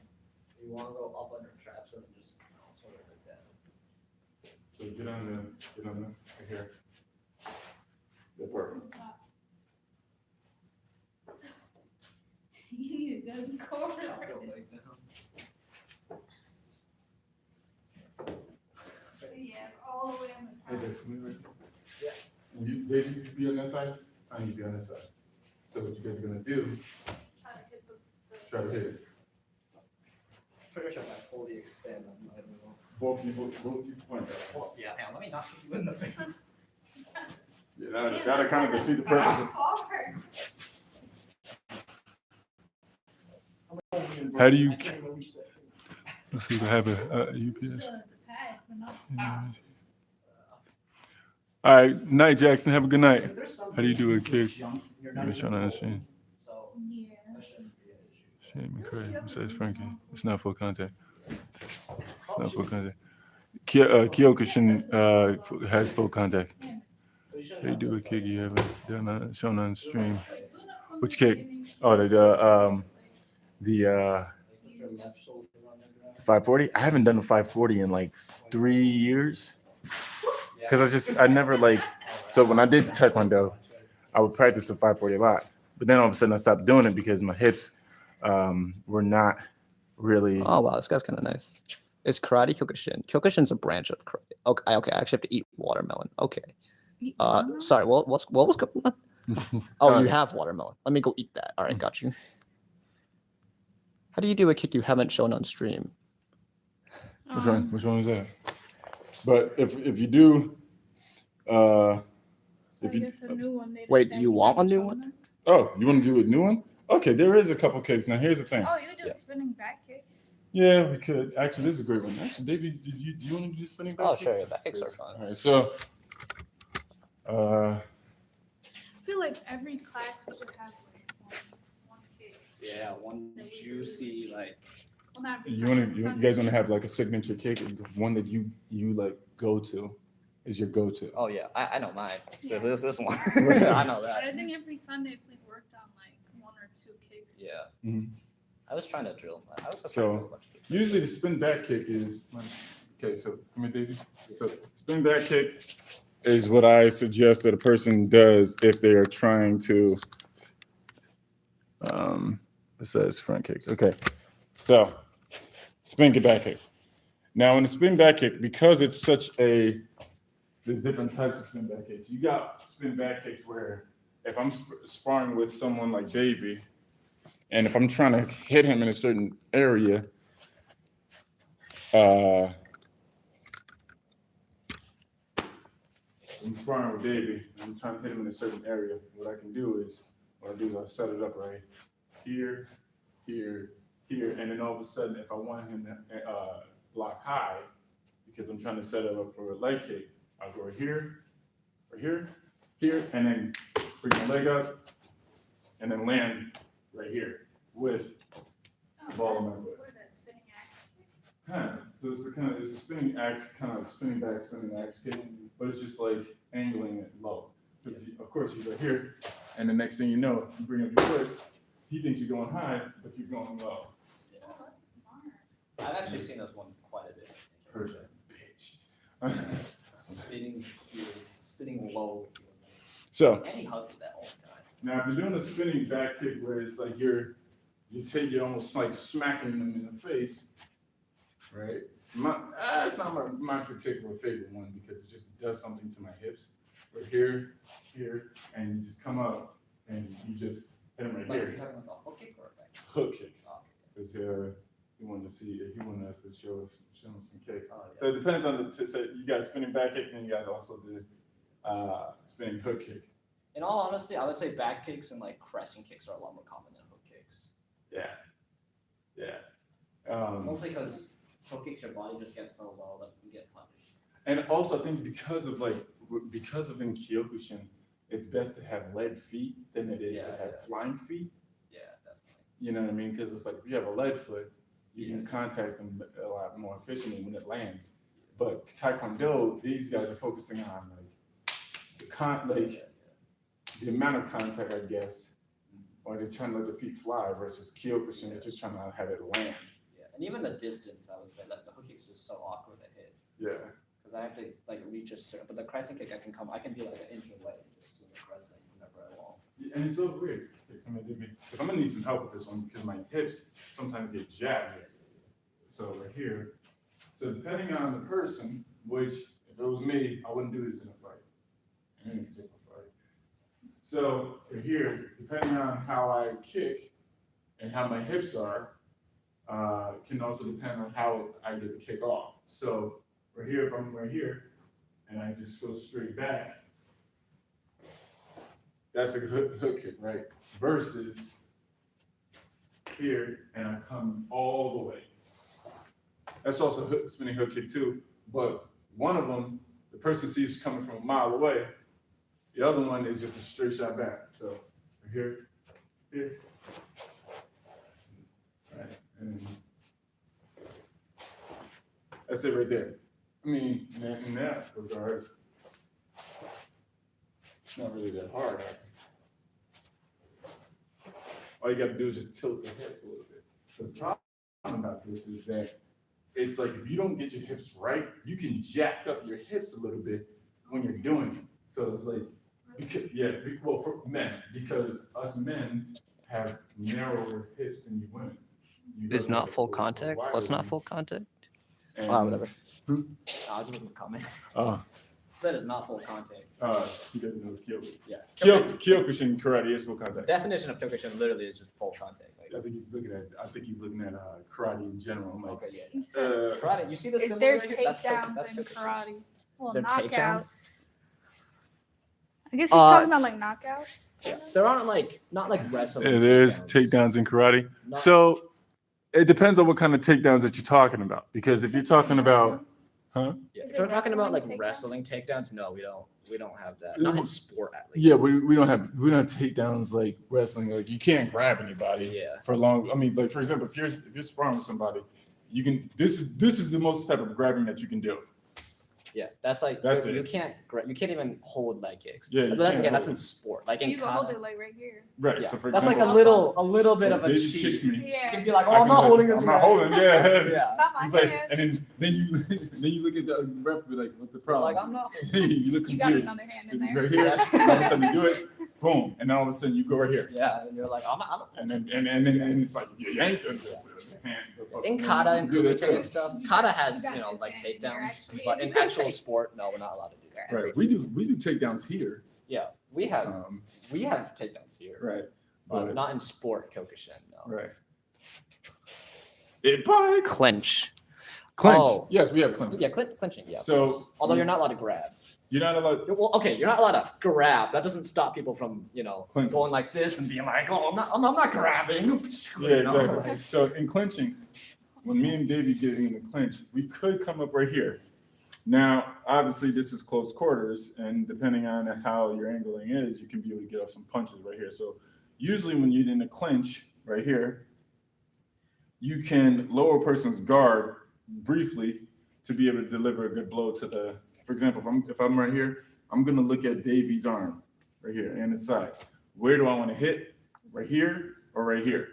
You want to go up under traps and then just sort of like that. So get on the right here. That work. You need a good core. I'll go like that. Yeah, it's all the way on the Hey, top. Dave, come here right Yeah. And Dave, you be on that side, I need to be on this side. So what you guys are gonna do, Try to hit the. try to hit it. Pretty sure I fully extend on my little. Both you point that. Well, yeah, hang on, let me not shoot you in the face. Yeah, that'll kind of defeat the purpose of. Hard. How do you- I can't even reach that thing. Let's see if I have a UPS. The pad, but not the top. All right, night, Jackson. Have a good night. There's some How do you do a people kick? jump, you're not You're even trying to roll. understand. So Yeah. that shouldn't be an issue. Shame, crazy. It says Frankie. It's not full contact. It's Oh, not full shoot. contact. Kyokushin has full contact. So you shouldn't How you have do to a kick you haven't done shown on stream? Wait, do it from Which the kick? beginning. Oh, the Like, put your left shoulder on the ground. 540. I haven't done a 540 in like 3 years because I never like. So when I did Taekwondo, I would practice the 540 a lot, but then all of a sudden I stopped doing it because my hips were not really. Oh wow, this guy's kind of nice. It's karate Kyokushin. Kyokushin's a branch of karate. Okay, okay. I actually have to eat watermelon. Okay. Sorry. What was going on? Oh, you have watermelon. Let me go eat that. All right, got you. How do you do a kick you haven't shown on stream? Which one? Which one was that? But if you do, So if I you guess a new one. They Wait, that you want a haven't new shown one? them? oh, you want to do a new one? Okay, there is a couple kicks. Now here's the thing. Oh, you do Yeah. spinning back kick. Yeah, we could. Actually, this is a great one. Actually, David, do you want to do spinning back? Oh, kick? sure. Yeah, back kicks are All fun. right, so, I feel like every class we should have like one kick. Yeah, one juicy like. Well, not every you class, want on to, you Sunday. guys want to have like a signature kick, the one that you like go to, is your go to. Oh yeah, I know mine. So Yeah. this one. Right. I know But I that. think every Sunday if we worked on like 1 or 2 kicks. Yeah. Mhm. I was trying to drill. I was just So, trying to drill a bunch of kicks. Usually the spin back kick is okay. So come here, David. So spin back kick is what I suggest that a person does if they are trying to. It says front kick. Okay, so spin back kick. Now in the spin back kick, because it's such a, there's different types of spin back kicks. You got spin back kicks where if I'm sparring with someone like Davey, and if I'm trying to hit him in a certain area, I'm sparring with Davey, and I'm trying to hit him in a certain area. What I can do is, I set it up right here, here, here, and then all of a sudden, if I want him to block high, because I'm trying to set it up for a leg kick, I'll go right here, here, and then bring my leg up, and then land right here with the ball in my foot. What is that, spinning axe kick? Kind of. So it's a spinning axe, kind of spinning back, spinning axe kick, but it's just like angling it low. Because of course you go here, and the next thing you know, you bring up your foot. He thinks you're going high, but you're going low. Oh, that's smart. I've actually seen this one quite a bit. Person, bitch. Spinning low. So And he hugs that all the time. now, if you're doing a spinning back kick where it's like you're almost like smacking them in the face, right? It's not my particular favorite one because it just does something to my hips. But here, and you just come up and you just hit them right Like, are you here. talking about a hook kick or a back kick? Hook kick. Oh, Because he wanted us to show him some kicks. oh, yeah. So it depends on so you got spinning back kick, and you guys also did spinning hook kick. In all honesty, I would say back kicks and like crescent kicks are a lot more common than hook kicks. Yeah. Mostly because hook kicks, your body just gets so low that you get punished. And also, I think because of in Kyokushin, it's best to have lead feet than it is to have flying feet. Yeah, definitely. You know what I mean? Because it's like if you have a lead foot, you can contact them a lot more efficiently when it lands. But Taekwondo, these guys are focusing on the amount of contact, I guess, or they're trying to let the feet fly versus Kyokushin, they're just trying to have it land. Yeah, and even the distance, I would say that the hook kick's just so awkward to hit Yeah. because I have to like reach a certain. But the crescent kick, I can be like an inch away and just swing the crescent whenever I want. And it's so weird. Because I'm gonna need some help with this one because my hips sometimes get jacked. So right here. So depending on the person, which if it was me, I wouldn't do this in a fight. In any particular fight. So for here, depending on how I kick and how my hips are, can also depend on how I get the kick off. So right here, if I'm right here, and I just go straight back, that's a hook kick, right? Versus here, and I come all the way. That's also spinning hook kick too, but one of them, the person sees coming from a mile away. The other one is just a straight shot back. So here, right, and that's it right there. I mean, in that regard, it's not really that hard. All you got to do is just tilt the hips a little bit. The problem about this is that it's like if you don't get your hips right, you can jack up your hips a little bit when you're doing it. So it's like, well, for men, because us men have narrower hips than you women. It's not full contact. What's not full contact? Whatever. I was just comment. Said it's not full contact. He doesn't know Kyokushin. Yeah. Kyokushin karate is full contact. Definition of Kyokushin literally is just full contact. Like, I think he's looking at karate in general. I'm like, Okay, yeah. You said, Karate. You see the is symbol there right here? That's takedowns in Kyokushin. karate? Well, Is there takedowns? knockouts. I guess he's talking about like knockouts. Yeah. There aren't like not like wrestling. yeah, there's takedowns in karate. Not- So it depends on what kind of takedowns that you're talking about. Because if you're talking about, huh? Yeah. Is If it we're talking about like wrestling takedowns? wrestling takedowns, no, we don't have that. Not in sport at least. Yeah, we don't have takedowns like wrestling. Like you can't grab anybody Yeah. for long. I mean, like for example, if you're sparring with somebody, you can. This is the most type of grabbing that you can do. Yeah, that's like That's you it. can't even hold leg kicks. Yeah, you but that's can't again that's hold in sport. Like You in can hold kata, it like right here. Right. yeah. So for That's like example, a little bit of a David cheat. kicks me. You Yeah. can be like, oh, I I'm can not like, holding this. I'm not leg. holding. Yeah. Yeah. It's not my He's like, hand. and then you look at the ref and be like, what's the problem? Like I'm not. you look You got confused. another hand So in you there. go here, and all of a sudden you do it, boom, and then all of a sudden you go right here, Yeah, and you're like I'm not. and then it's like you yank the hand. In kata and Do that kumite too. and stuff, kata has You got like this hand here, takedowns, actually. but in actual sport, no, we're not allowed to do that. Right. We do takedowns here. Yeah, we have Um, takedowns here, right. but But not in sport Kyokushin. No. right. It bites. Clinch. Clinch. Oh. Yes, we have clinches. Yeah, clinching. Yeah. of So- course. Although you're not allowed to grab. You're not allowed. Well, okay, you're not allowed to grab. That doesn't stop people from Clinching. going like this and being like, oh, I'm not grabbing. Yeah, You know, exactly. like- So in clinching, when me and Davey get in the clinch, we could come up right here. Now, obviously, this is close quarters, and depending on how your angling is, you can be able to get off some punches right here. So usually when you're in a clinch right here, you can lower a person's guard briefly to be able to deliver a good blow to the, for example, if I'm right here, I'm gonna look at Davey's arm right here and his side. Where do I wanna hit? Right here or right here?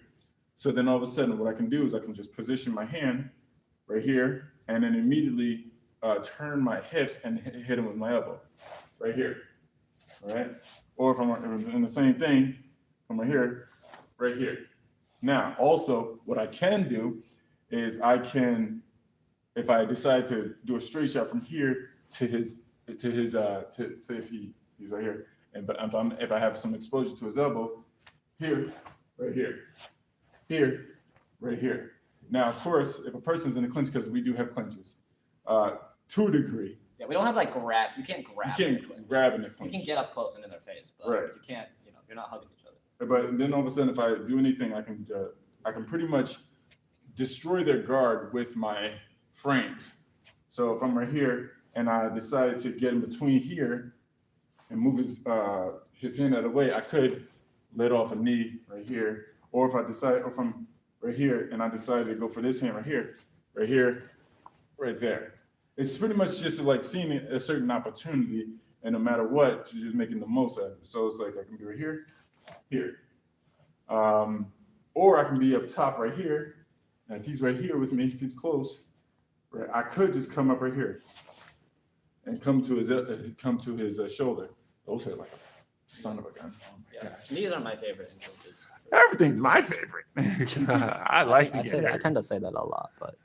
So then all of a sudden what I can do is I can just position my hand right here and then immediately turn my hips and hit him with my elbow right here, all right? Or if I'm in the same thing, from right here. Now, also what I can do is I can, if I decide to do a straight shot from here to say if he's right here, and but if I have some exposure to his elbow, here, right here, right here. Now, of course, if a person's in a clinch, because we do have clinches, to a degree, Yeah, we don't have like grab. You can't grab. you in a can't clinch. grab in the You clinch. can get up close and in their face, but Right. you can't. You're not hugging each other. But then all of a sudden, if I do anything, I can pretty much destroy their guard with my frames. So if I'm right here and I decided to get in between here and move his hand out of the way, I could let off a knee right here. Or if I decide, or if I'm right here and I decided to go for this hand right here, right there. It's pretty much just like seeing a certain opportunity, and no matter what, to just making the most out of it. So it's like I can be right here, or I can be up top right here. And if he's right here with me, if he's close, right, I could just come up right here and come to his shoulder. Those are like son of a gun. Oh my Yeah, God. these are my favorite influences. Everything's my favorite. I like to I get hurt. tend to say that a lot, but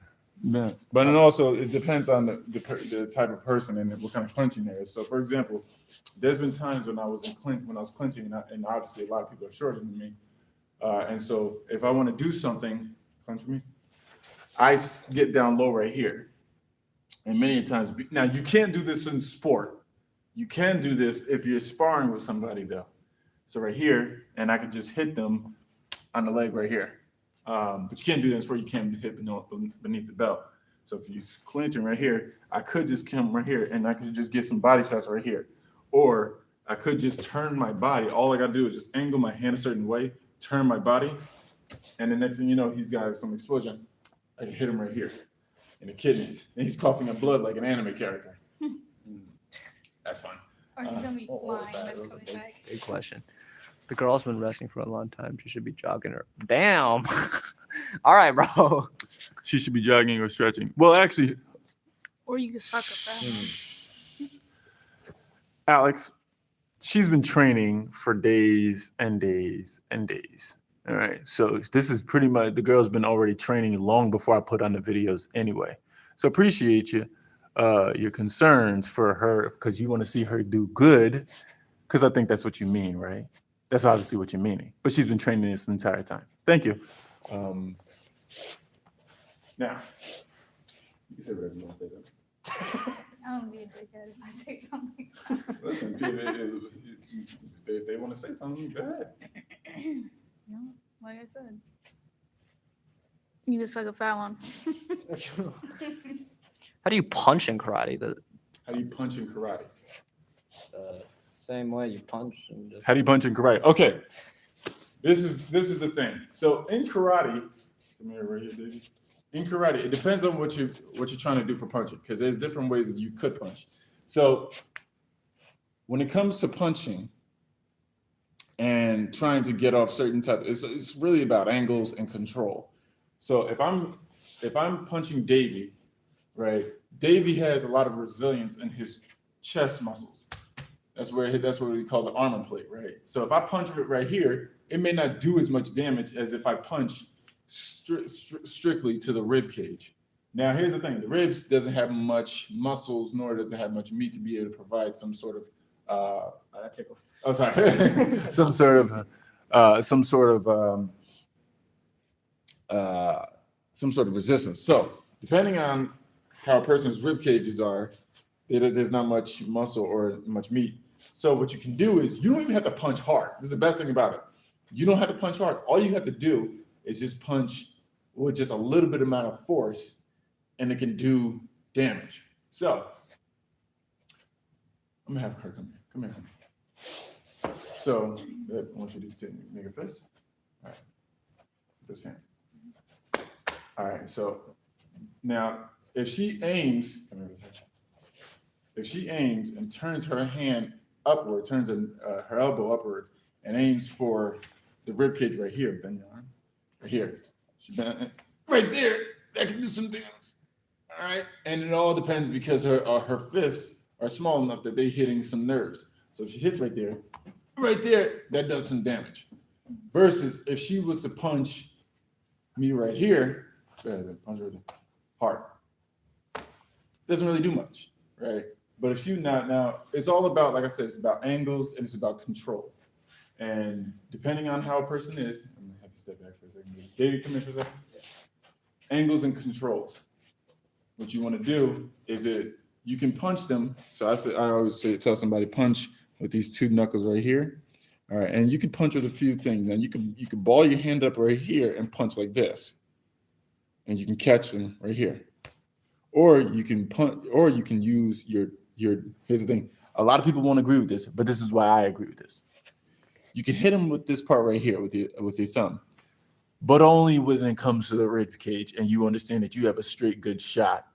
Yeah. But then also it depends on the type of person and what kind of clinching there is. So for example, there's been times when I was clinching, and obviously a lot of people are shorter than me. And so if I want to do something, clinch me, I get down low right here. And many times, now you can't do this in sport. You can do this if you're sparring with somebody though. So right here, and I could just hit them on the leg right here. But you can't do this where you can't hit beneath the belt. So if you're clinching right here, I could just come right here and I could just get some body shots right here. Or I could just turn my body. All I gotta do is just angle my hand a certain way, turn my body, and the next thing you know, he's got some exposure. I can hit him right here in the kidneys. And he's coughing up blood like an anime character. That's fun. Or he's gonna be what was flying that? and That was a coming big- back. Big question. The girl's been wrestling for a long time. She should be jogging her. Damn. All right, bro. She should be jogging or stretching. Well, actually, Or you could suck up that. Alex, she's been training for days and days and days. All right. So this is pretty much, the girl's been already training long before I put on the videos anyway. So appreciate you, your concerns for her, because you want to see her do good, because I think that's what you mean, right? That's obviously what you're meaning. But she's been training this entire time. Thank you. Now, you can say whatever you want to say. I don't be a dickhead if I say something. Listen, if they want to say something, go ahead. No, like I said. You just like a fat one. How do you punch in karate? How do you punch in karate? Same way you punch and just. How do you punch in karate? Okay, this is the thing. So in karate, come here right here, baby. In karate, it depends on what you're trying to do for punching, because there's different ways that you could punch. So when it comes to punching and trying to get off certain type, it's really about angles and control. So if I'm punching Davey, right? Davey has a lot of resilience in his chest muscles. That's what we call the armor plate, right? So if I punch it right here, it may not do as much damage as if I punch strictly to the rib cage. Now, here's the thing: the ribs doesn't have much muscles, nor does it have much meat to be able to provide some sort of That tickles. oh, sorry, some sort of resistance. So, depending on how a person's rib cages are, there's not much muscle or much meat. So, what you can do is you don't even have to punch hard. This is the best thing about it. You don't have to punch hard. All you have to do is just punch with just a little bit amount of force, and it can do damage. So, I'm gonna have her come here. Come here. So, I want you to make a fist. All right. This hand. All right. So now, if she aims, and turns her hand upward, turns her elbow upward, and aims for the rib cage right here, bend your arm, right here. She bent right there. That can do some damage. All right, and it all depends because her fists are small enough that they're hitting some nerves. So if she hits right there, that does some damage. Versus if she was to punch me right here, punch her hard, doesn't really do much, right? But if you now, it's all about, like I said, it's about angles and it's about control. And depending on how a person is, I'm gonna have to step back for a second. David, come in for a second. Angles and controls. What you want to do is you can punch them. So I always tell somebody punch with these two knuckles right here. All right, and you can punch with a few things. Now you can ball your hand up right here and punch like this, and you can catch them right here. Or you can punch, or you can use your. Here's the thing. A lot of people won't agree with this, but this is why I agree with this. You can hit them with this part right here with your thumb, but only when it comes to the rib cage and you understand that you have a straight good shot.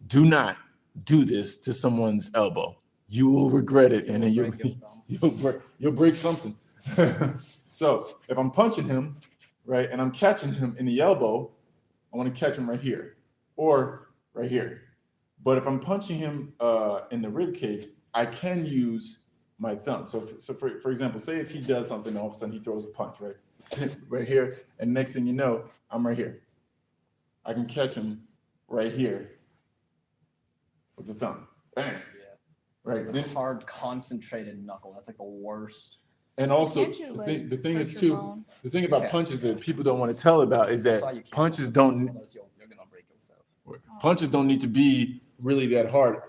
Do not do this to someone's elbow. You will regret it, and then you'll break something. So if I'm punching him, right, and I'm catching him in the elbow, I want to catch him right here or right here. But if I'm punching him in the rib cage, I can use my thumb. So for example, say if he does something, all of a sudden he throws a punch, right? Right here, and next thing you know, I'm right here. I can catch him right here with the thumb. Bang. Yeah. Right. The hard concentrated knuckle. That's like the worst. And also Can't you, the thing break is your too, bone? the thing about Okay. punches that people don't want to tell about is That's why that you can't punches do it, don't otherwise you're gonna break yourself. punches don't need to be really that hard.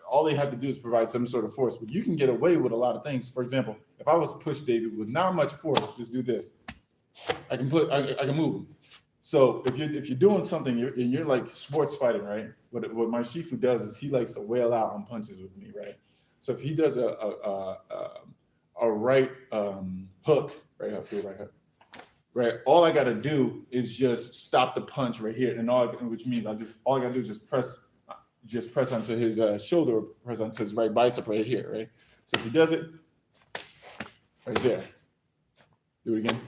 All they have to do is provide some sort of force. But you can get away with a lot of things. For example, if I was to push David with not much force, just do this. I can move him. So if you're doing something and you're like sports fighting, right? What my Shifu does is he likes to wail out on punches with me, right? So if he does a right hook, right up here, right hook, right? All I got to do is just stop the punch right here, and which means all I got to do is just press onto his shoulder, press onto his right bicep right here, right? So if he does it right there, do it again.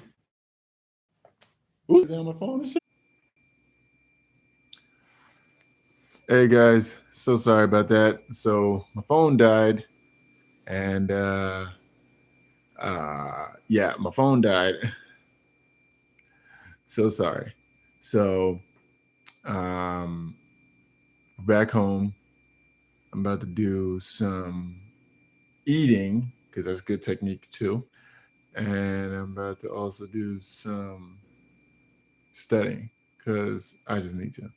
Ooh, down my phone. Hey guys, so sorry about that. So my phone died, and yeah, my phone died. So sorry. So back home, I'm about to do some eating because that's good technique too, and I'm about to also do some studying because I just need to.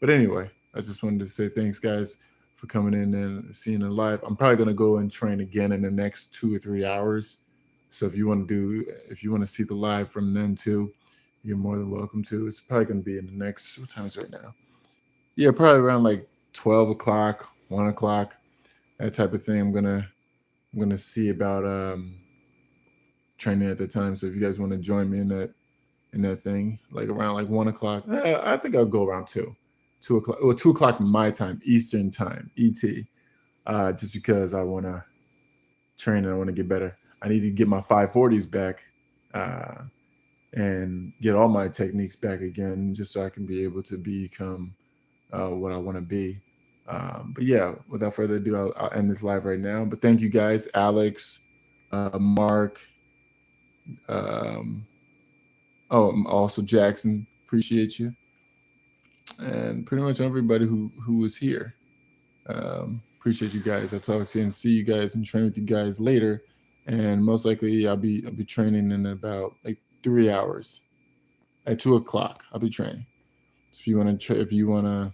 But anyway, I just wanted to say thanks, guys, for coming in and seeing it live. I'm probably gonna go and train again in the next 2 or 3 hours. So if you want to see the live from then too, you're more than welcome to. It's probably gonna be in the next, what time is it right now? Yeah, probably around like 12 o'clock, 1 o'clock, that type of thing. I'm gonna see about training at the time. So if you guys want to join me in that thing, like around like 1 o'clock, I think I'll go around 2 o'clock, or 2 o'clock my time, Eastern time, ET. Just because I want to train and I want to get better. I need to get my 540s back, and get all my techniques back again, just so I can be able to become what I want to be. But yeah, without further ado, I'll end this live right now. But thank you guys, Alex, Mark, um, also Jackson. Appreciate you, and pretty much everybody who was here. Appreciate you guys. I'll talk to you and see you guys and train with you guys later. And most likely I'll be training in about like 3 hours. At 2 o'clock, I'll be training. So if you wanna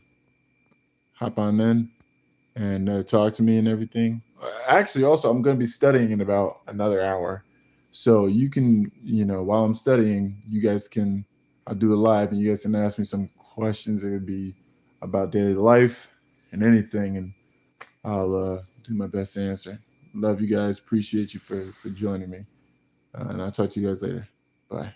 hop on then and talk to me and everything. Actually, also I'm gonna be studying in about another hour. So you can, while I'm studying, you guys can, I'll do it live and you guys can ask me some questions. It would be about daily life and anything, and I'll do my best to answer. Love you guys. Appreciate you for joining me. And I'll talk to you guys later. Bye.